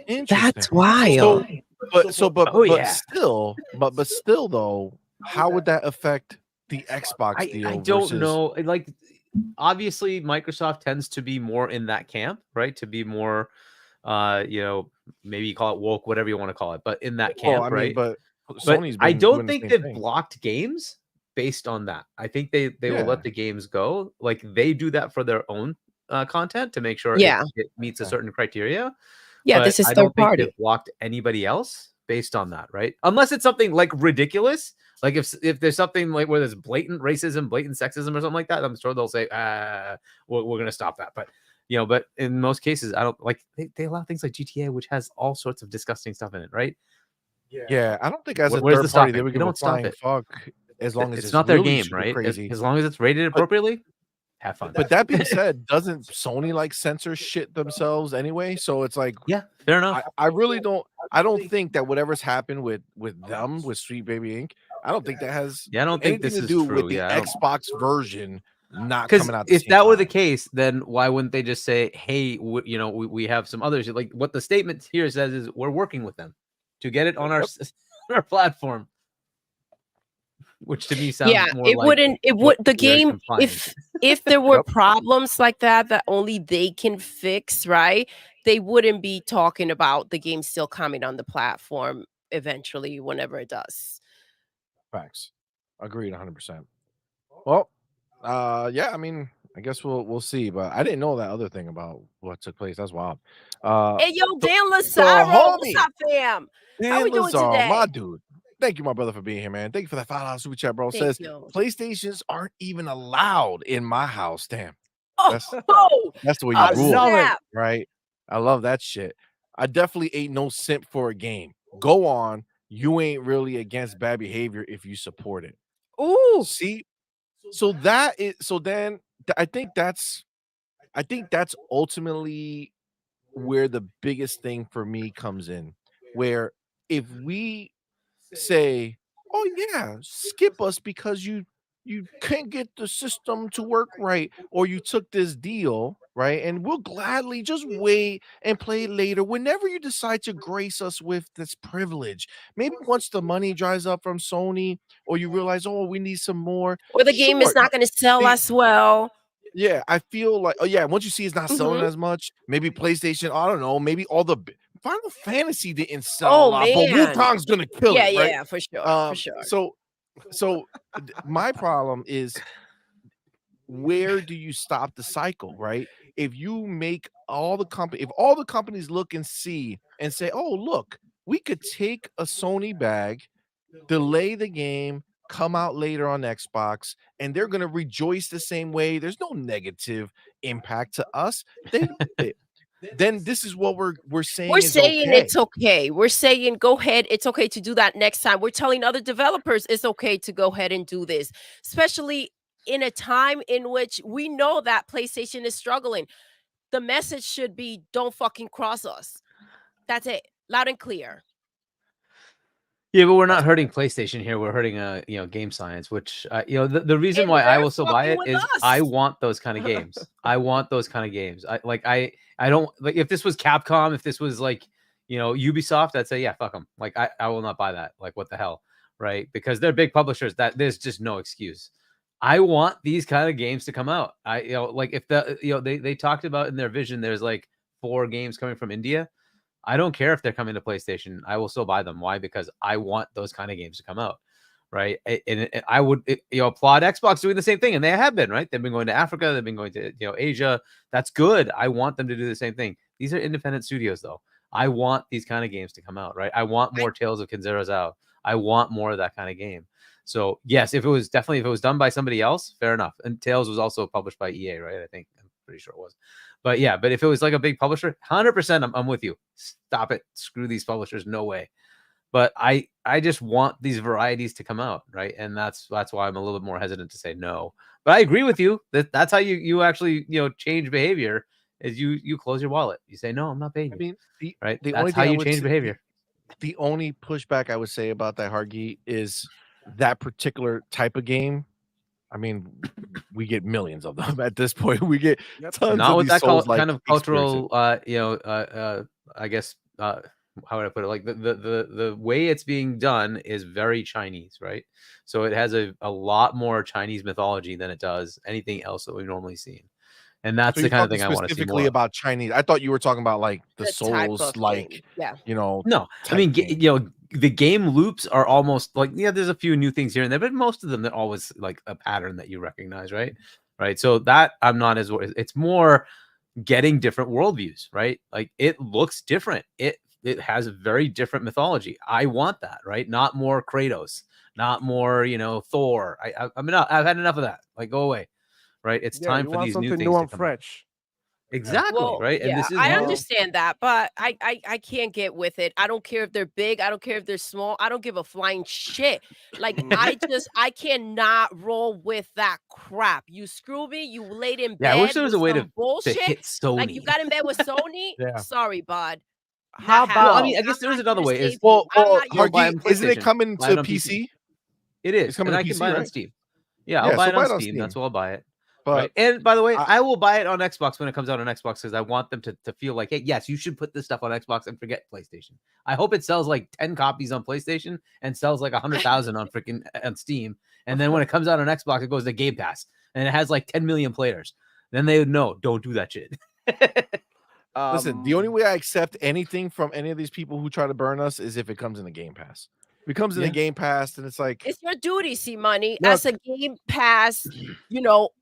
Interesting. That's So, wild. but Oh, yeah. still though, how would that affect the Xbox deal? I don't versus, know. Like, obviously, Microsoft tends to be more in that camp, right? To be more, maybe you call it woke, whatever you want to call it, but in that camp, Well, I mean, right? but But Sony's I been don't doing the think same they've thing. blocked games based on that. I think they will Yeah. let the games go. Like, they do that for their own content to make sure Yeah. it meets a Okay. certain criteria. Yeah, But this is I third don't think party. they've blocked anybody else based on that, right? Unless it's something like ridiculous. Like if there's something like where there's blatant racism, blatant sexism, or something like that, I'm sure they'll say, we're gonna stop that. But but in most cases, I don't like they allow things like GTA, which has all sorts of disgusting stuff in it, right? Yeah, I don't think as a Where's the third party they stopping? would They give a don't stop flying it. fuck as long as It's it's not their really game, super right? crazy. As long as it's rated appropriately, have fun. But that being said, doesn't Sony like censor shit themselves anyway? So it's like, yeah, fair enough. I really don't. I don't think that whatever's happened with them with Street Baby Inc. I don't think that has Yeah, I don't think anything this to is do true. with the Yeah, I don't. Xbox version not Because coming out. The if same that were the time. case, then why wouldn't they just say, "Hey, we have some others." Like what the statement here says is, we're working with them to get it on our our platform, which to me sounds more it like wouldn't. It what would the they're game implying. if there were Yep. problems like that only they can fix, right? They wouldn't be talking about the game still coming on the platform eventually, whenever it does. Facts. Agreed 100%. Well, yeah, I mean, I guess we'll see, but I didn't know that other thing about what took place. That's wild. Hey, yo, The, Dan the Lazaro, what's homie up, fam? How Dan we doing Lazaro, today? my dude. Thank you, my brother, for being here, man. Thank you for that $5 super chat, bro. Thank Says you. PlayStations aren't even allowed in my house. Damn, Oh, that's oh, that's the way you I rule, love it. snap. right? I love that shit. I definitely ain't no simp for a game. Go on. You ain't really against bad behavior if you support it. Ooh, See, so that is so then I think that's ultimately where the biggest thing for me comes in, where if we say, oh yeah, skip us because you can't get the system to work right, or you took this deal, right? And we'll gladly just wait and play later whenever you decide to grace us with this privilege. Maybe once the money dries up from Sony, or you realize, oh, we need some more. or the game is Sure. not going to sell See, as well. yeah, I feel like, oh yeah, once you see it's not selling Mhm. as much, maybe PlayStation, I don't know, maybe all the Final Fantasy didn't sell a Oh lot, but man, Wukong's gonna kill yeah, it, right? yeah, for sure, for sure. So my problem is, where do you stop the cycle, right? If you make if all the companies look and see and say, oh look, we could take a Sony bag, delay the game, come out later on Xbox, and they're gonna rejoice the same way. There's no negative impact to us. Then this is what we're saying We're is saying okay. it's okay. We're saying go ahead. It's okay to do that next time. We're telling other developers it's okay to go ahead and do this, especially in a time in which we know that PlayStation is struggling. The message should be don't fucking cross us. That's it. Loud and clear. Yeah, but we're not hurting PlayStation here. We're hurting game science, which the reason And why I they're will still buy fucking it with is us. I want those kind of games. I want those kind of games. I don't like, if this was Capcom, if this was like Ubisoft, I'd say yeah, fuck them. Like I will not buy that. Like what the hell, right? Because they're big publishers. That there's just no excuse. I want these kind of games to come out. Like if they talked about in their vision, there's like 4 games coming from India. I don't care if they're coming to PlayStation. I will still buy them. Why? Because I want those kind of games to come out, right? And I would applaud Xbox doing the same thing, and they have been, right? They've been going to Africa, they've been going to Asia. That's good. I want them to do the same thing. These are independent studios, though. I want these kind of games to come out, right? I want more Tales of Kinzera's out. I want more of that kind of game. So yes, if it was done by somebody else, fair enough. And Tales was also published by EA, right? I think I'm pretty sure it was. But yeah, but if it was like a big publisher, 100%, I'm with you. Stop it. Screw these publishers. No way. But I just want these varieties to come out, right? And that's why I'm a little bit more hesitant to say no. But I agree with you that's how you actually change behavior is you close your wallet. You say no, I'm not paying I you. mean, Right? the only That's how thing I you would change say, behavior. the only pushback I would say about that Hargi is that particular type of game. I mean, we get millions of them at this point. We get Yep. tons Not of with these that Souls-like kind of experiences. cultural I guess how would I put it? Like the way it's being done is very Chinese, right? So it has a lot more Chinese mythology than it does anything else that we've normally seen. And that's So the you're kind of talking thing I want to see more specifically of. about Chinese. I thought you were talking about like the The type of Souls-like, game. Yeah. No, I type mean, game. the game loops are almost like, there's a few new things here and there, but most of them they're always like a pattern that you recognize, right? Right. So that I'm not as it's more getting different worldviews, right? Like it looks different. It has a very different mythology. I want that, right? Not more Kratos, not more, Thor. I've had enough of that. Like go away, right? It's Yeah, time you for want these new something new things to and come out. fresh. Exactly, Well, right? And yeah, this is I new. understand that, but I can't get with it. I don't care if they're big. I don't care if they're small. I don't give a flying shit. Like I cannot roll with that crap. You screw me. You laid in Yeah, I wish bed there was with a way some to bullshit. hit Like you Sony. got in bed with Sony. Yeah. Sorry, bud. How Not Well, I about happening. mean, I guess there is I'm not another here to way. Is save you. I'm not your buy it Hargi, on isn't it PlayStation. coming Buy to it on PC. PC? It It's is, coming and to I can PC, buy it on right? Steam. Yeah, I'll Yeah, buy so it buy on it on Steam. That's Steam. where I'll buy it. But Right. And by the way, I, I will buy it on Xbox when it comes out on Xbox because I want them to feel like, hey, yes, you should put this stuff on Xbox and forget PlayStation. I hope it sells like 10 copies on PlayStation and sells like 100,000 on freaking on Steam. And then when it comes out on Xbox, it goes to Game Pass and it has like 10 million players. Then they would know, don't do that shit. listen, the only way I accept anything from any of these people who try to burn us is if it comes in the Game Pass. If it comes in the Yeah. Game Pass, and it's like, It's your duty, CMoney, Look. as a Game Pass,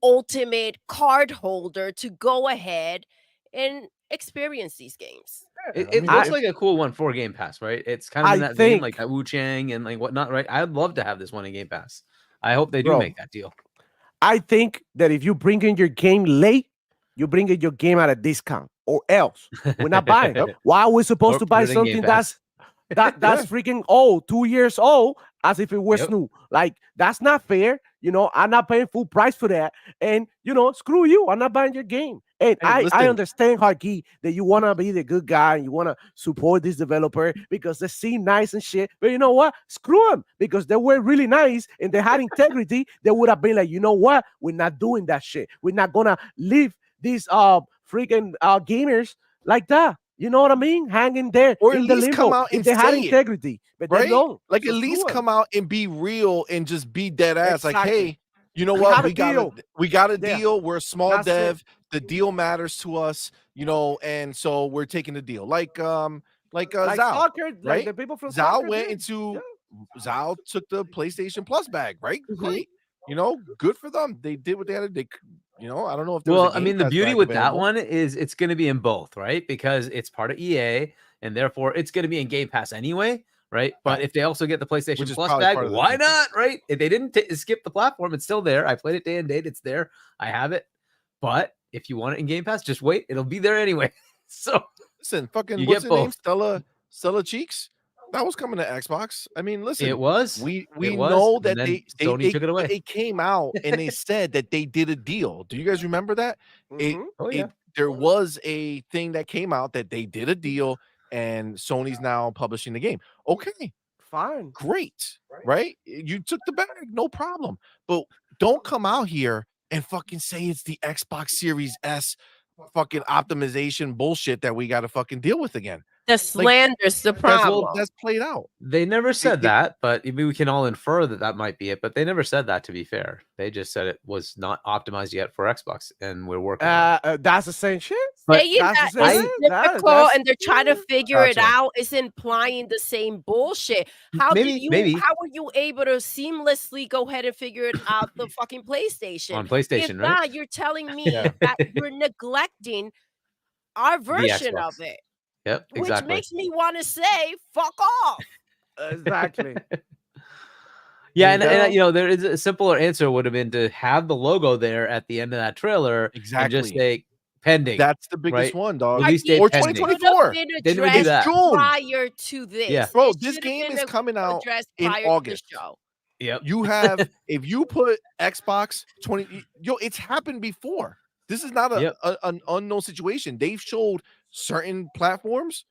ultimate card holder to go ahead and experience these games. It, I it mean, looks if- like a cool one for Game Pass, right? It's kind of I in that vein, like think- that Wu Chang and like whatnot, right? I'd love to have this one in Game Pass. I hope they do Bro. make that deal. I think that if you bring in your game late, you bring in your game at a discount, or else we're not buying. Yep. Why are we supposed Or to put buy it in Game something Pass. that's freaking old, 2 years old, as if it was Yep. new? Like that's not fair. I'm not paying full price for that, and screw you. I'm not buying your game. And Hey, I listen. understand, Harky, that you want to be the good guy and you want to support this developer because they seem nice and shit. But you know what? Screw them, because they were really nice and they had integrity. They would have been like, you know what? We're not doing that shit. We're not gonna leave these freaking gamers like that. You know what I mean? Hanging there Or in at the least limbo. come out If and they had say it, integrity, but they right? don't. Like So at least screw 'em. come out and be real and just be dead ass. Like, Exactly. hey, you know We what? had a We got deal. a Yeah. deal. We're a small That's it. dev. The deal matters to us, and so we're taking the deal. Like Like Zao, soccer, like right? the people from Zao soccer went did. into Zao took the PlayStation Plus bag, right? Mhm. Great. Good for them. They did what they had to do. I don't know if there Well, was a I Game mean, the Pass beauty bag with that available. one is it's going to be in both, right? Because it's part of EA, and therefore it's going to be in Game Pass anyway, right? But if they also get the PlayStation Which is Plus probably bag, part of the why thinking. not, right? If they didn't skip the platform, it's still there. I played it day and date. It's there. I have it. But if you want it in Game Pass, just wait. It'll be there anyway. So Listen, fucking You what's get her name? both. Stella Cheeks. That was coming to Xbox. I mean, listen, it was. we It was, know and that then they Sony took it but away. they came out and they said that they did a deal. Do you guys remember that? Mhm. Oh yeah. There was a thing that came out that they did a deal and Sony's now publishing the game. Okay, Fine. great, right? You took the bag, no problem. But don't come out here and fucking say it's the Xbox Series S fucking optimization bullshit that we got to fucking deal with again. The slander's the problem. That's played out. They never said it- that, but we can all infer that might be it. But they never said that, to be fair. They just said it was not optimized yet for Xbox, and we're working on it. That's the same shit. But Saying that's that the is same- difficult that's- and they're trying to figure it Gotcha. out is implying the same bullshit. How Maybe- how were you able to seamlessly go ahead and figure it out the fucking PlayStation? On PlayStation, If right? not, you're telling me Yeah. that you're neglecting our version of Xbox. it, Yep, which exactly. makes me want to say, fuck off. Exactly. Yeah, You and know? there is a simpler answer would have been to have the logo there at the end of that trailer and just Exactly. say pending. That's the biggest right? one, dog. Release I think date Or it pending. should have 2024. been Didn't even do addressed that. June. prior to this. Yeah. Bro, It this should have game been is coming out addressed in prior to August. the show. Yep. You have, if you put Xbox 20, yo, it's happened before. This is not Yep. an unknown situation. They've showed certain platforms,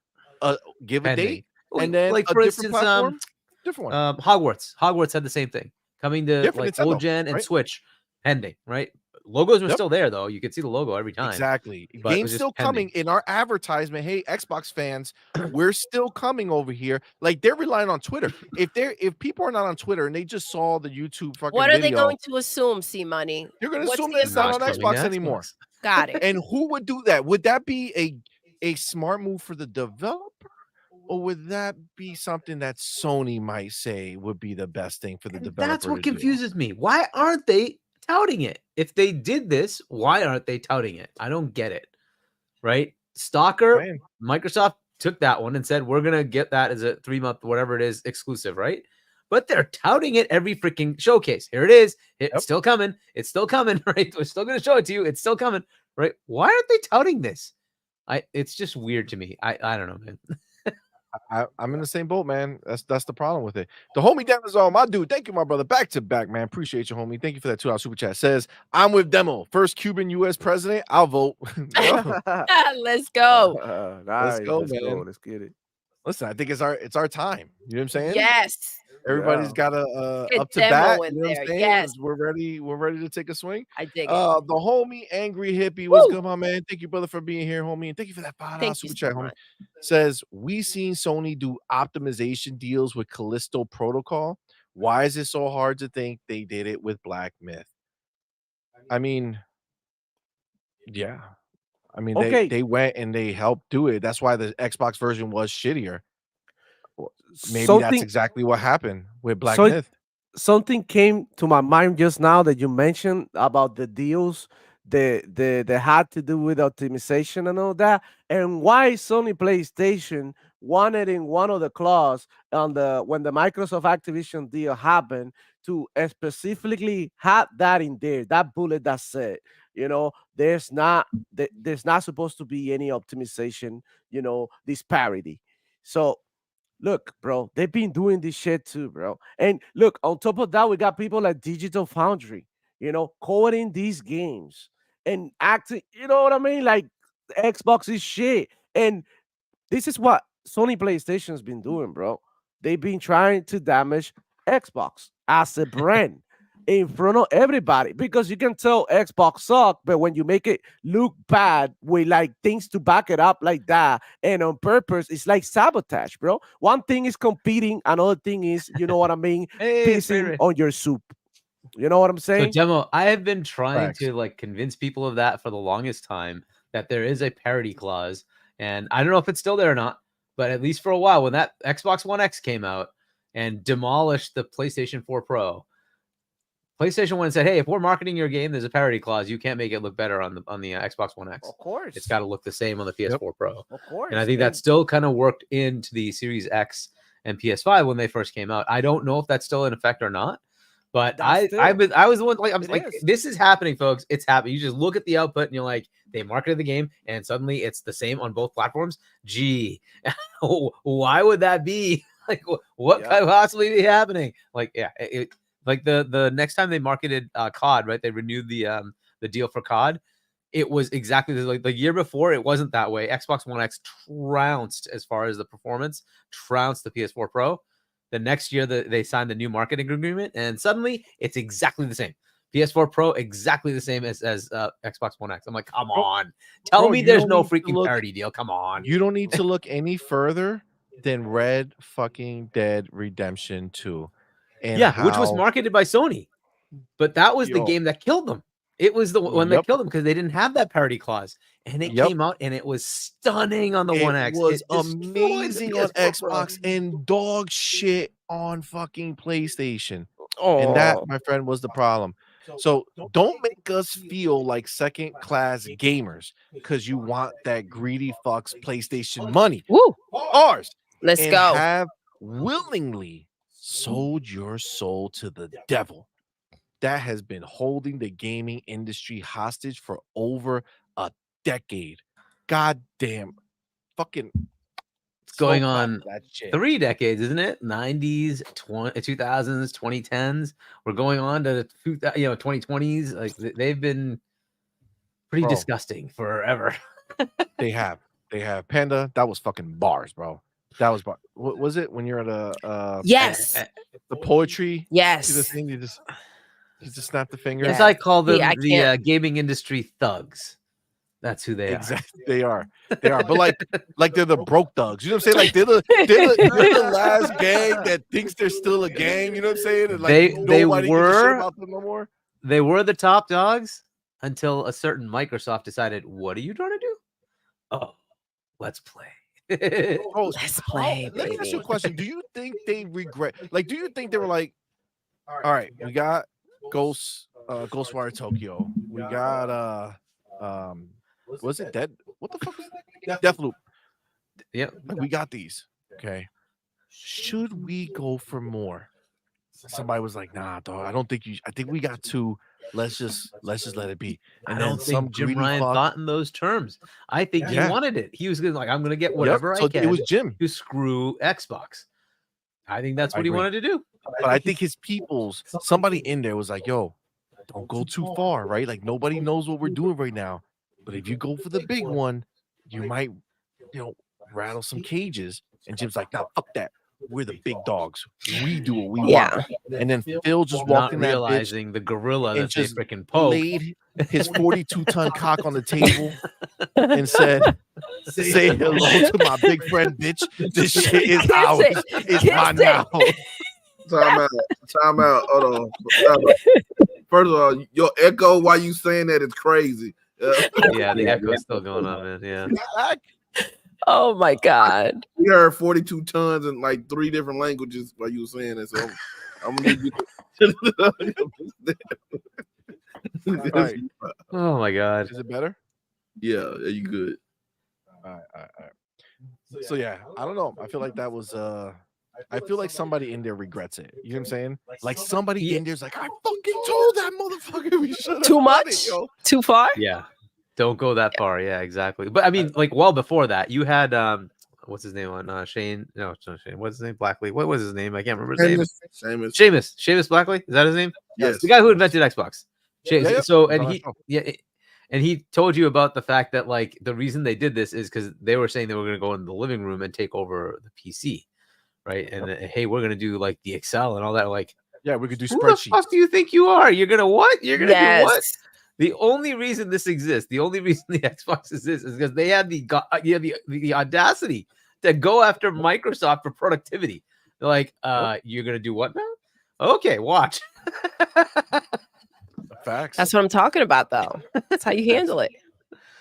give a Pending. date, and then Like a for different instance, platform, different one. Hogwarts. Hogwarts had the same thing. Coming to Different like Nintendo, old gen and right? Switch, pending, right? Logos were Yep. still there though. You could see the logo every time. Exactly. But it Game's was just still coming pending. in our advertisement. Hey, Xbox fans, we're still coming over here. Like they're relying on Twitter. If people are not on Twitter and they just saw the YouTube fucking What are they video, going to assume, CMoney? you're gonna What's assume the that it's not on assumption? Coming to Xbox anymore. Xbox. Got it. And who would do that? Would that be a smart move for the developer? Or would that be something that Sony might say would be the best thing for the And developer? that's what to do? confuses me. Why aren't they touting it? If they did this, why aren't they touting it? I don't get it. Right? Stalker, Man. Microsoft took that one and said, we're going to get that as a 3-month, whatever it is, exclusive, right? But they're touting it every freaking showcase. Here it is. It's still coming. It's still coming, right? We're still going to show it to you. It's still coming, right? Why aren't they touting this? It's just weird to me. I don't know, man. I'm in the same boat, man. That's the problem with it. The homie down is all my dude. Thank you, my brother. Back to back, man. Appreciate you, homie. Thank you for that $2 super chat. Says, I'm with Demo. First Cuban US president. I'll vote. Yo, Let's go. Nice, go, let's go. man. Let's get it. listen, I think it's our time. You know what I'm saying? Yes. Everybody's Yeah. got a Good up to demo bat. in You know what there, I'm saying? yes. We're ready to take a swing. I dig it. The homie Angry Hippie, what's Woo! good, my man? Thank you, brother, for being here, homie, and thank you for that $5 Thank you super so chat, homie. much. Says we seen Sony do optimization deals with Callisto Protocol. Why is it so hard to think they did it with Black Myth? I mean, yeah. I mean, Okay. they went and they helped do it. That's why the Xbox version was shittier. Maybe that's Something, exactly what happened with Black so Myth. something came to my mind just now that you mentioned about the deals that had to do with optimization and all that, and why Sony PlayStation wanted in one of the clause on the when the Microsoft Activision deal happened to specifically have that in there, that bullet that said, there's not supposed to be any optimization, disparity. So look, bro, they've been doing this shit too, bro. And look, on top of that, we got people like Digital Foundry, coding these games and acting, you know what I mean? Like Xbox is shit. And this is what Sony PlayStation's been doing, bro. They've been trying to damage Xbox as a brand in front of everybody because you can tell Xbox suck, but when you make it look bad with like things to back it up like that and on purpose, it's like sabotage, bro. One thing is competing, another thing is, you know what I mean, Hey, pissing favorite. on your soup. You know what I'm So saying? Demo, I have been trying Facts. to like convince people of that for the longest time, that there is a parity clause, and I don't know if it's still there or not, but at least for a while, when that Xbox One X came out and demolished the PlayStation 4 Pro, PlayStation went and said, "Hey, if we're marketing your game, there's a parity clause. You can't make it look better on the Xbox One X. Of course. It's got to look the same on the PS4 Pro." Of course. And I think that still kind of worked into the Series X and PS5 when they first came out. I don't know if that's still in effect or not, but I was the one like I'm like, this is happening, folks. It's happening. You just look at the output and you're like, they marketed the game and suddenly it's the same on both platforms. Gee, why would that be? Like, what could possibly be happening? Like, yeah, like the next time they marketed COD, right? They renewed the deal for COD. It was exactly like the year before. It wasn't that way. Xbox One X trounced as far as the performance, trounced the PS4 Pro. The next year they signed the new marketing agreement, and suddenly it's exactly the same. PS4 Pro exactly the same as Xbox One X. I'm like, come on, tell me there's no freaking parity deal. Come on, you don't need to look any further than Red fucking Dead Redemption 2. And which was marketed by Sony, but that was the game that killed them. It was the one that killed them because they didn't have that parity clause, and it came out and it was stunning on the One X. It was amazing on Xbox and dog shit on fucking PlayStation. And that, my friend, was the problem. So don't make us feel like second class gamers because you want that greedy fucks PlayStation money. Woo! Ours. Let's go. Have willingly sold your soul to the devil that has been holding the gaming industry hostage for over a decade. God damn. Fucking It's going smoke on that shit. 3 decades, isn't it? 90s, 2000s, 2010s. We're going on to the 2020s. Like they've been pretty Bro. disgusting forever. They have Panda. That was fucking bars, bro. That was bar. What was it when you're at a Yes. the poetry? Yes. See the thing you just snap the finger. As Yeah. I call them, See, I the can't- gaming industry thugs. That's who they Exactly, they are. But like they're the broke thugs. You know what I'm saying? Like they're the last gang that thinks they're still a gang. You know what I'm saying? And like They nobody gives a shit were- about them no more. They were the top dogs until a certain Microsoft decided, what are you trying to do? Oh, let's play. Bro, Let's play, let me ask you a baby. question. Do you think they regret? Like, do you think they were like, all right, we got Ghostwire Tokyo. We got was it Dead? What the fuck was it? Deathloop. Yep. Like, we got these. Okay. Should we go for more? Somebody was like, nah, dog. I don't think you. I think we got 2. Let's just let it be. I And don't then some think Jim greedy Ryan fuck. thought in those terms. I think he Yeah. wanted it. He was gonna like, I'm gonna get Yep, whatever so I can it was Jim. to screw Xbox. I think that's I what he agree. wanted to do. But I think his people's somebody in there was like, yo, don't go too far, right? Like nobody knows what we're doing right now. But if you go for the big one, you might, rattle some cages. And Jim's like, nah, fuck that. We're the big dogs. We do what we Yeah. want. And then Phil just Not walked in that bitch, realizing the gorilla and that they just freaking poked. laid his 42-ton cock on the table and said, say hello to my big friend, bitch. This shit is Kiss ours. it. It's Kiss mine it. now. Time out. Hold on. Time out. First of all, your echo while you saying that is crazy. Yeah, the echo's still going on, man. Yeah. Back. Oh my God. We heard 42 tons in like 3 different languages while you were saying that. So I'm gonna need you. Right. Oh my god. Is it better? Yeah, you good. All right. So yeah, I don't know. I feel like that was I feel like somebody in there regrets it. You know what I'm saying? Like somebody in there's like, I fucking told that motherfucker we should have Too done much? it, yo. Too far? Yeah. Don't go that far. Yeah, exactly. But I mean, like well before that, you had what's his name on Shane? No, it's not Shane. What's his name? Blackley. What was his name? I can't remember his name. Seamus. Seamus Blackley. Is that his name? Yes. The guy who invented Xbox. Yeah, So yeah. and he told you about the fact that like the reason they did this is because they were saying they were going to go in the living room and take over the PC, right? And hey, we're going to do like the Excel and all that. Like, Yeah, we could do who the spreadsheets. fuck do you think you are? You're gonna what? You're gonna do what? Yes. The only reason this exists, the only reason the Xbox exists, is because they had the audacity to go after Microsoft for productivity. They're like, you're gonna do what now? Okay, watch. Facts. That's what I'm talking about, though. That's how you handle it.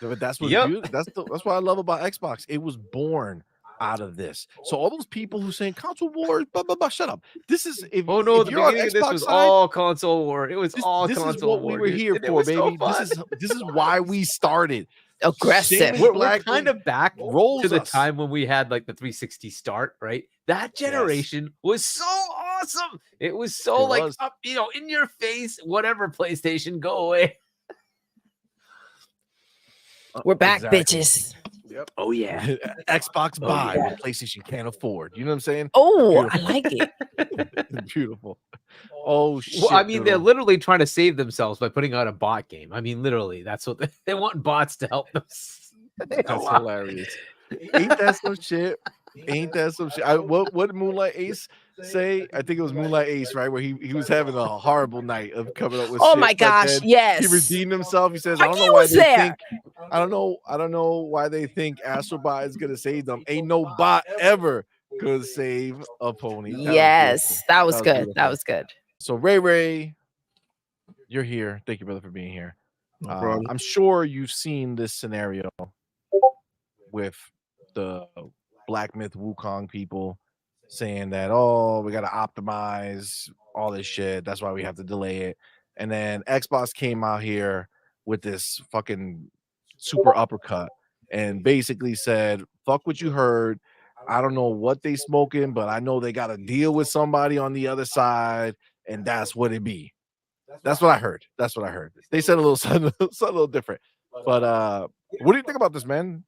But that's what Yep. that's what I love about Xbox. It was born out of this. So all those people who saying console wars, blah blah blah, shut up. This is if, Oh no, if the you're on beginning of this Xbox was side, all console war. It was all this console is what war. we were dude. here And it for, was so baby. fun. This is why we started. Aggressive. Shane We're Blackley kind of back rolls to the us. time when we had like the 360 start, right? That generation was so awesome. It was so It like was. up, in your face, whatever PlayStation, go away. We're back, Exactly. bitches. Oh yeah. Xbox Oh, buy yeah. what PlayStation can't afford. You know what I'm saying? Oh, I like it. Beautiful. Oh shit. Well, I mean, they're Doodle. literally trying to save themselves by putting out a bot game. I mean, literally, that's what they want bots to help them. That's hilarious. Ain't that some shit? Ain't that some shit? What did Moonlight Ace say? I think it was Moonlight Ace, right? Where he was having a horrible night of coming up with Oh shit, my but gosh, then yes. he redeemed himself. He says, I don't He know why was they there. think I don't know why they think Astrobot is gonna save them. Ain't no bot ever gonna save a pony. That was Yes, beautiful. that was good. beautiful. That was good. So Ray, you're here. Thank you, brother, for being here. No problem. I'm sure you've seen this scenario with the Black Myth Wukong people saying that, oh, we got to optimize all this shit. That's why we have to delay it. And then Xbox came out here with this fucking super uppercut and basically said, fuck what you heard. I don't know what they smoking, but I know they got to deal with somebody on the other side, and that's what it be. That's what I heard. That's what I heard. They said a little something a little different. But What do you think about this, man?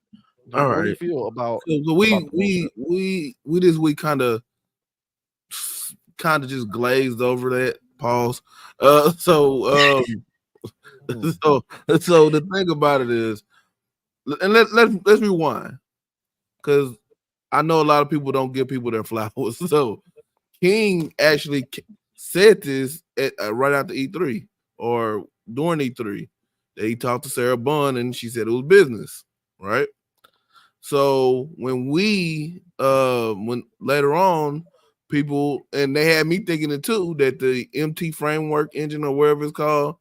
All What do you right. feel about? So we this week kind of just glazed over that. Pause. So so the thing about it is, and let's rewind, because I know a lot of people don't give people their flowers. So King actually said this at right after E3 or during E3 that he talked to Sarah Bond and she said it was business, right? So when when later on people, and they had me thinking it too, that the MT framework engine or whatever it's called,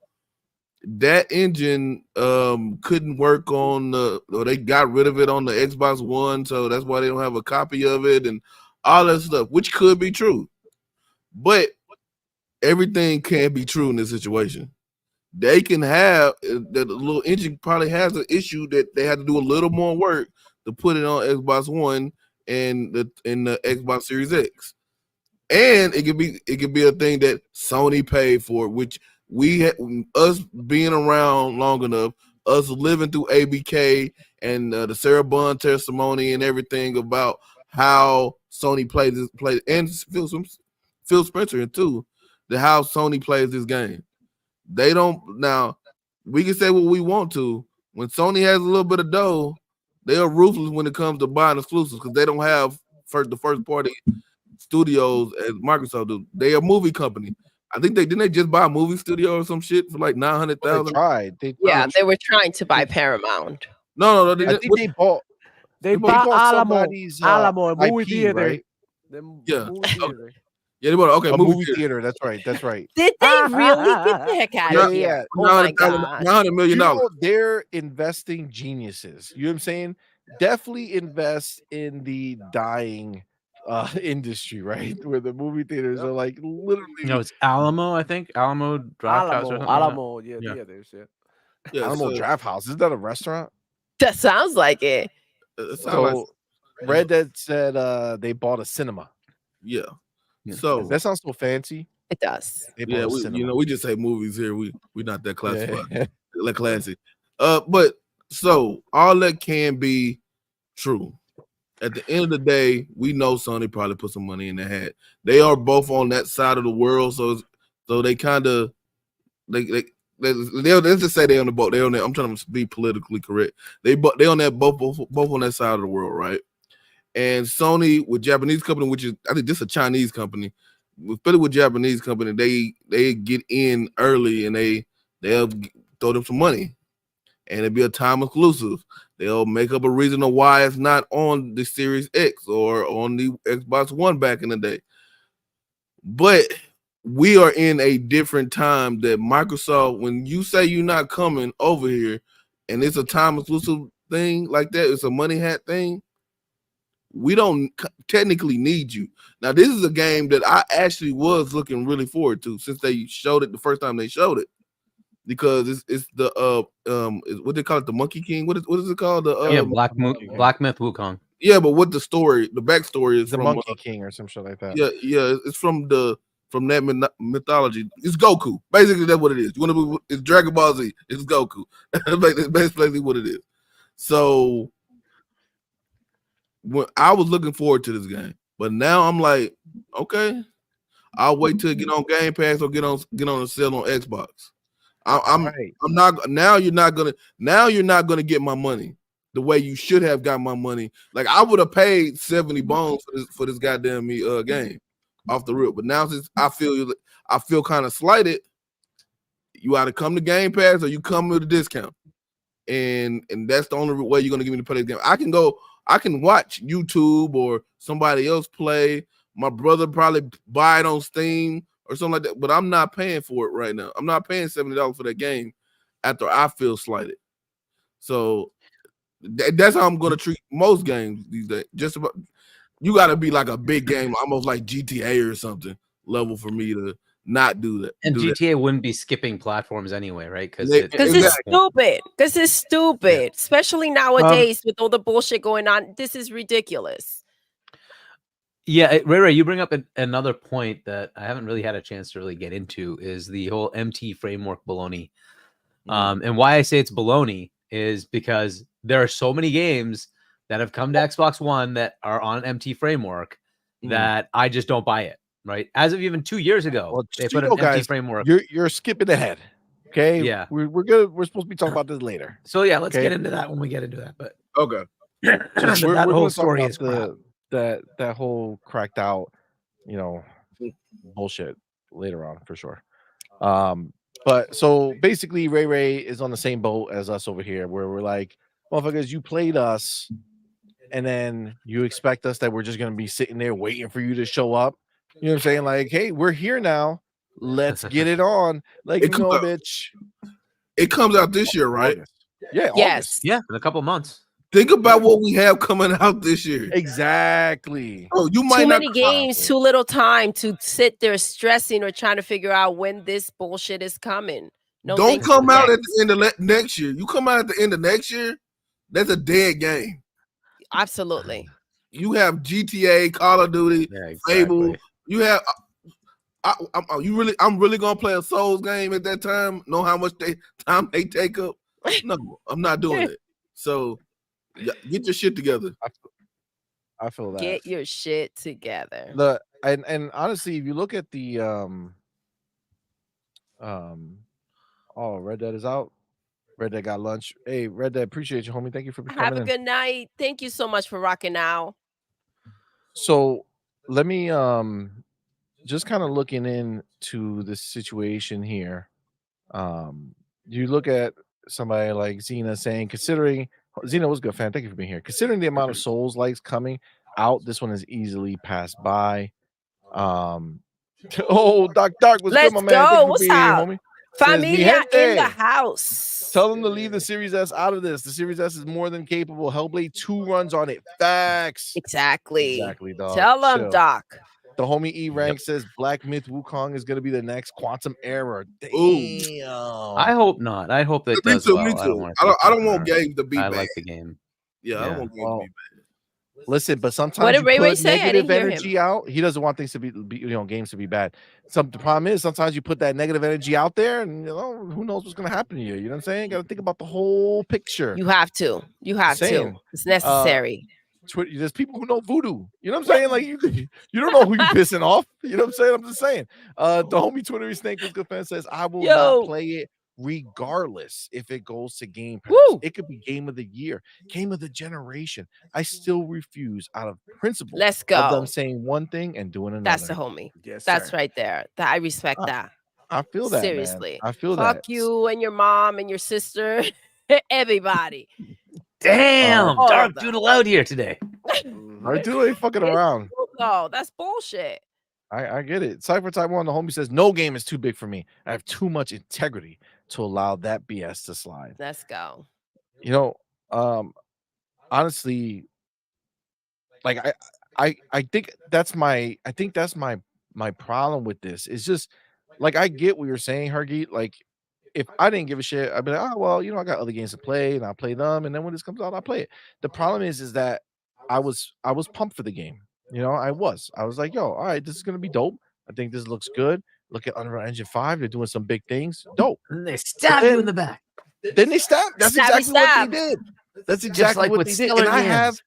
that engine couldn't work on or they got rid of it on the Xbox One, so that's why they don't have a copy of it and all that stuff, which could be true. But everything can be true in this situation. They can have that little engine probably has an issue that they had to do a little more work to put it on Xbox One and the Xbox Series X. And it could be a thing that Sony paid for, which us being around long enough, us living through ABK and the Sarah Bond testimony and everything about how Sony played and Phil Spencer too, the how Sony plays this game. They don't now. We can say what we want to. When Sony has a little bit of dough, they are ruthless when it comes to buying exclusives because they don't have the first party studios as Microsoft do. They are a movie company. I think they just buy a movie studio or some shit for like They 900,000. tried. They were trying to buy Paramount. No, I think they bought. They They bought bought Alamo, somebody's a movie IP, theater. right? Yeah. Movie theater. Yeah, they bought A movie theater. That's right. That's right. Did they really? Get the heck out Yeah, of here. yeah. Oh my God. $900 million. You know, they're investing geniuses. You know what I'm saying? Definitely invest in the dying industry, right? Where the movie theaters are like literally No, it's Alamo, I think. Alamo Draft House or something like that. Alamo, yeah, theaters, yeah. Yeah, Alamo so, Draft House. Is that a restaurant? That sounds like it. it sounds So Red Dead said they bought a cinema. yeah. Yeah. So That sounds so fancy. It does. They bought yeah, a we, cinema. we just say movies here. We not that classified. Yeah. Like classy. But so all that can be true. At the end of the day, we know Sony probably put some money in their hat. They are both on that side of the world, so they kind of they'll just say they on the boat. They on that. I'm trying to be politically correct. They on that both on that side of the world, right? And Sony with Japanese company, which is I think this is a Chinese company, with Japanese company, they get in early and they'll throw them some money, and it'll be a time exclusive. They'll make up a reason of why it's not on the Series X or on the Xbox One back in the day. But we are in a different time that Microsoft, when you say you're not coming over here and it's a time exclusive thing like that, it's a money hat thing, we don't technically need you. Now, this is a game that I actually was looking really forward to since they showed it the first time they showed it. Because it's the what they call it, the Monkey King. What is it called? The Black Myth Wukong. Yeah, but what the backstory is The from Monkey King or some shit like that. Yeah, it's from that mythology. It's Goku. Basically, that's what it is. You want to? It's Dragon Ball Z. It's Goku. That's basically what it is. So when I was looking forward to this game, but now I'm like, okay, I'll wait till it get on Game Pass or get on a sale on Xbox. I'm not now. You're not gonna get my money the way you should have got my money. Like I would have paid 70 bones for this goddamn game off the rip. But now since I feel kind of slighted, you either come to Game Pass or you come with a discount, and that's the only way you're gonna give me to play this game. I can watch YouTube or somebody else play. My brother probably buy it on Steam or something like that, but I'm not paying for it right now. I'm not paying $70 for that game after I feel slighted. So that's how I'm gonna treat most games these days. Just about, you got to be like a big game, almost like GTA or something level for me to not do that. And GTA wouldn't be skipping platforms anyway, right? Because it's stupid. Because it's stupid, especially nowadays with all the bullshit going on. This is ridiculous. Yeah, Ray, you bring up another point that I haven't really had a chance to really get into is the whole MT framework baloney. And why I say it's baloney is because there are so many games that have come to Xbox One that are on MT framework that I just don't buy it. Right, as of even 2 years ago, Well, they just so put you an know, MT guys, framework. you're skipping ahead. Okay, Yeah. we're good. We're supposed to be talking about this later. So yeah, let's Okay. get into that when we get into that. But Okay. Just that we're whole going to talk story about is crap. that whole cracked out, you know, bullshit later on for sure. But so basically, Ray is on the same boat as us over here, where we're like, motherfuckers, you played us, and then you expect us that we're just gonna be sitting there waiting for you to show up. You know what I'm saying? Like, hey, we're here now. Let's get it on. Like, It comes no, out- bitch. It comes out this year, right? August. Yeah, Yes. August. Yeah, in a couple months. Think about what we have coming out this year. Exactly. Oh, you might Too not many games, too little time to sit there stressing or trying to figure out when this bullshit is coming. No, don't thank come you, out at next. the end of next year. You come out at the end of next year, that's a dead game. Absolutely. You have GTA, Call of Duty, Yeah, Fable. exactly. You have. I'm really gonna play a Souls game at that time. Know how much time they take up? No, I'm not doing it. So, get your shit together. I feel that. Get your shit together. And honestly, if you look at the oh, Red Dead is out. Red Dead got lunch. Hey, Red Dead, appreciate you, homie. Thank you for coming Have a in. good night. Thank you so much for rocking out. So let me just kind of looking into the situation here. You look at somebody like Xena saying, considering Xena was good fan. Thank you for being here. Considering the amount of Souls likes coming out, this one is easily passed by. Oh, Dark, what's Let's good, my man? Thank you go. for What's being here, up? homie. Says, "Mi Familia in the gente." house. Tell them to leave the Series S out of this. The Series S is more than capable. Hellblade 2 runs on it. Facts. Exactly. Exactly, dog. Tell them, Chill. Doc. The homie E Rank says Black Myth Wukong is going to be the next Quantum Error. Damn. Ooh. I hope not. I hope that Me does too. well. Me I don't too. want. I don't want games to be I bad. like the game. Yeah, I don't Yeah. want games Well, to be bad. listen, but What sometimes did you Ray Ray put say? I negative didn't hear him. energy out. He doesn't want things to be games to be bad. The problem is sometimes you put that negative energy out there, and who knows what's going to happen to you. You know what I'm saying? Got to think about the whole picture. You have to. You have to. Saying, It's necessary. There's people who know voodoo. You know what I'm saying? Like you don't know who you pissing off. You know what I'm saying? I'm just saying. The homie Twitter Snake was good fan says, I will not play it regardless if it goes to Game Pass. Woo. It could be game of the year, game of the generation. I still refuse out of principle Let's of go. them saying one thing and doing another. That's the homie. Yes, That's sir. right there. I respect that. I feel that, Seriously. man. I feel that. Fuck you and your mom and your sister. Everybody. Damn, all Dark of them. Doodle out here today. I do ain't fucking around. No, that's bullshit. I get it. Cypher Type 1, the homie says, no game is too big for me. I have too much integrity to allow that BS to slide. Let's go. Honestly, like I think that's my problem with this. It's just like I get what you're saying, Hargeet. Like if I didn't give a shit, I'd be like, oh well, I got other games to play and I'll play them, and then when this comes out, I'll play it. The problem is that I was pumped for the game. I was like, yo, all right, this is gonna be dope. I think this looks good. Look at Unreal Engine 5, they're doing some big things. Dope. And they stab you in the back. Then they stabbed. That's Stabby exactly what they did. That's exactly like what with they did. Stellar And Games.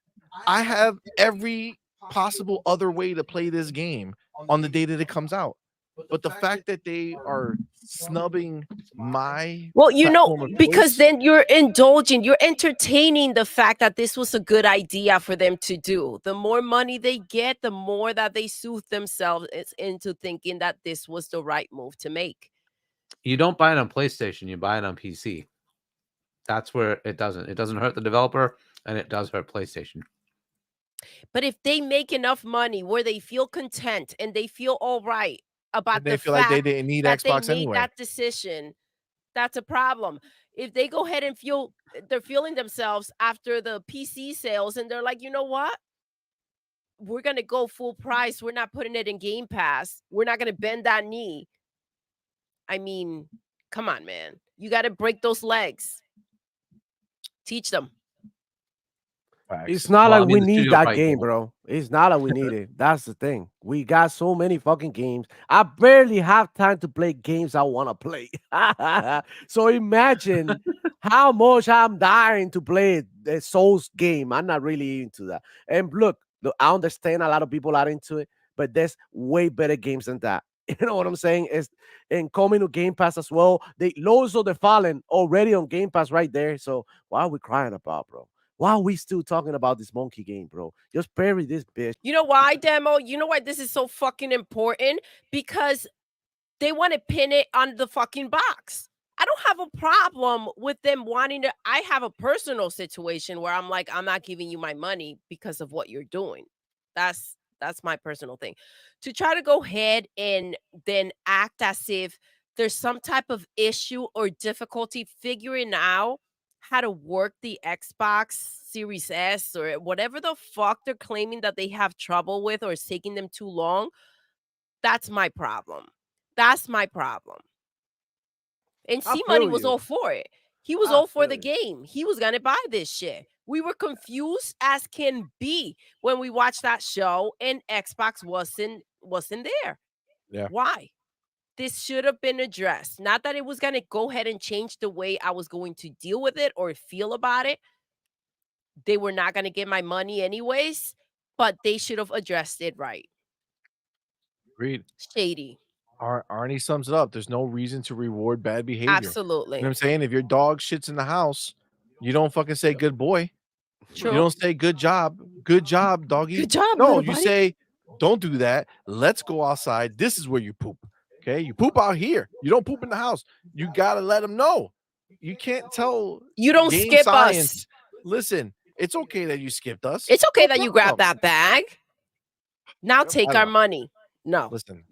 I have every possible other way to play this game on the day that it comes out. But the fact that they are snubbing my platform of because choice- then you're indulging, you're entertaining the fact that this was a good idea for them to do. The more money they get, the more that they soothe themselves into thinking that this was the right move to make. You don't buy it on PlayStation, you buy it on PC. That's where it doesn't hurt the developer, and it does hurt PlayStation. But if they make enough money where they feel content and they feel all right about and they the feel fact like they didn't need that Xbox they made anyway. that decision, that's a problem. If they go ahead and they're feeling themselves after the PC sales and they're like, you know what? We're going to go full price. We're not putting it in Game Pass. We're not going to bend that knee. I mean, come on, man. You got to break those legs. Teach them. It's not Well, I like mean, we the need studio that probably game, did. bro. It's not like we need it. That's the thing. We got so many fucking games. I barely have time to play games I want to play. So imagine how much I'm dying to play the Souls game. I'm not really into that. And look, I understand a lot of people are into it, but there's way better games than that. You know what I'm saying? Is and coming to Game Pass as well. They Lords of the Fallen already on Game Pass right there. So why are we crying about, bro? Why are we still talking about this monkey game, bro? Just bury this bitch. You know why, Demo? You know why this is so fucking important? Because they want to pin it on the fucking box. I don't have a problem with them wanting to. I have a personal situation where I'm like, I'm not giving you my money because of what you're doing. That's my personal thing. To try to go ahead and then act as if there's some type of issue or difficulty figuring out how to work the Xbox Series S or whatever the fuck they're claiming that they have trouble with or it's taking them too long, that's my problem. That's my problem. And I CMoney feel was you. all for it. He was I all for feel the you. game. He was gonna buy this shit. We were confused as can be when we watched that show and Xbox wasn't there. Yeah. Why? This should have been addressed. Not that it was gonna go ahead and change the way I was going to deal with it or feel about it. They were not gonna get my money anyways, but they should have addressed it right. Agreed. Shady. Arnie sums it up. There's no reason to reward bad behavior. You know Absolutely. what I'm saying? If your dog shits in the house, you don't fucking say good boy. True. You don't say good job, doggy. Good job, No, little you buddy. say don't do that. Let's go outside. This is where you poop. Okay, you poop out here. You don't poop in the house. You gotta let them know. You can't tell You don't game skip science. us. Listen, it's okay that you skipped us. It's okay No that you grab problem. that bag. Now Yep. take I our don't know. money. No. Listen,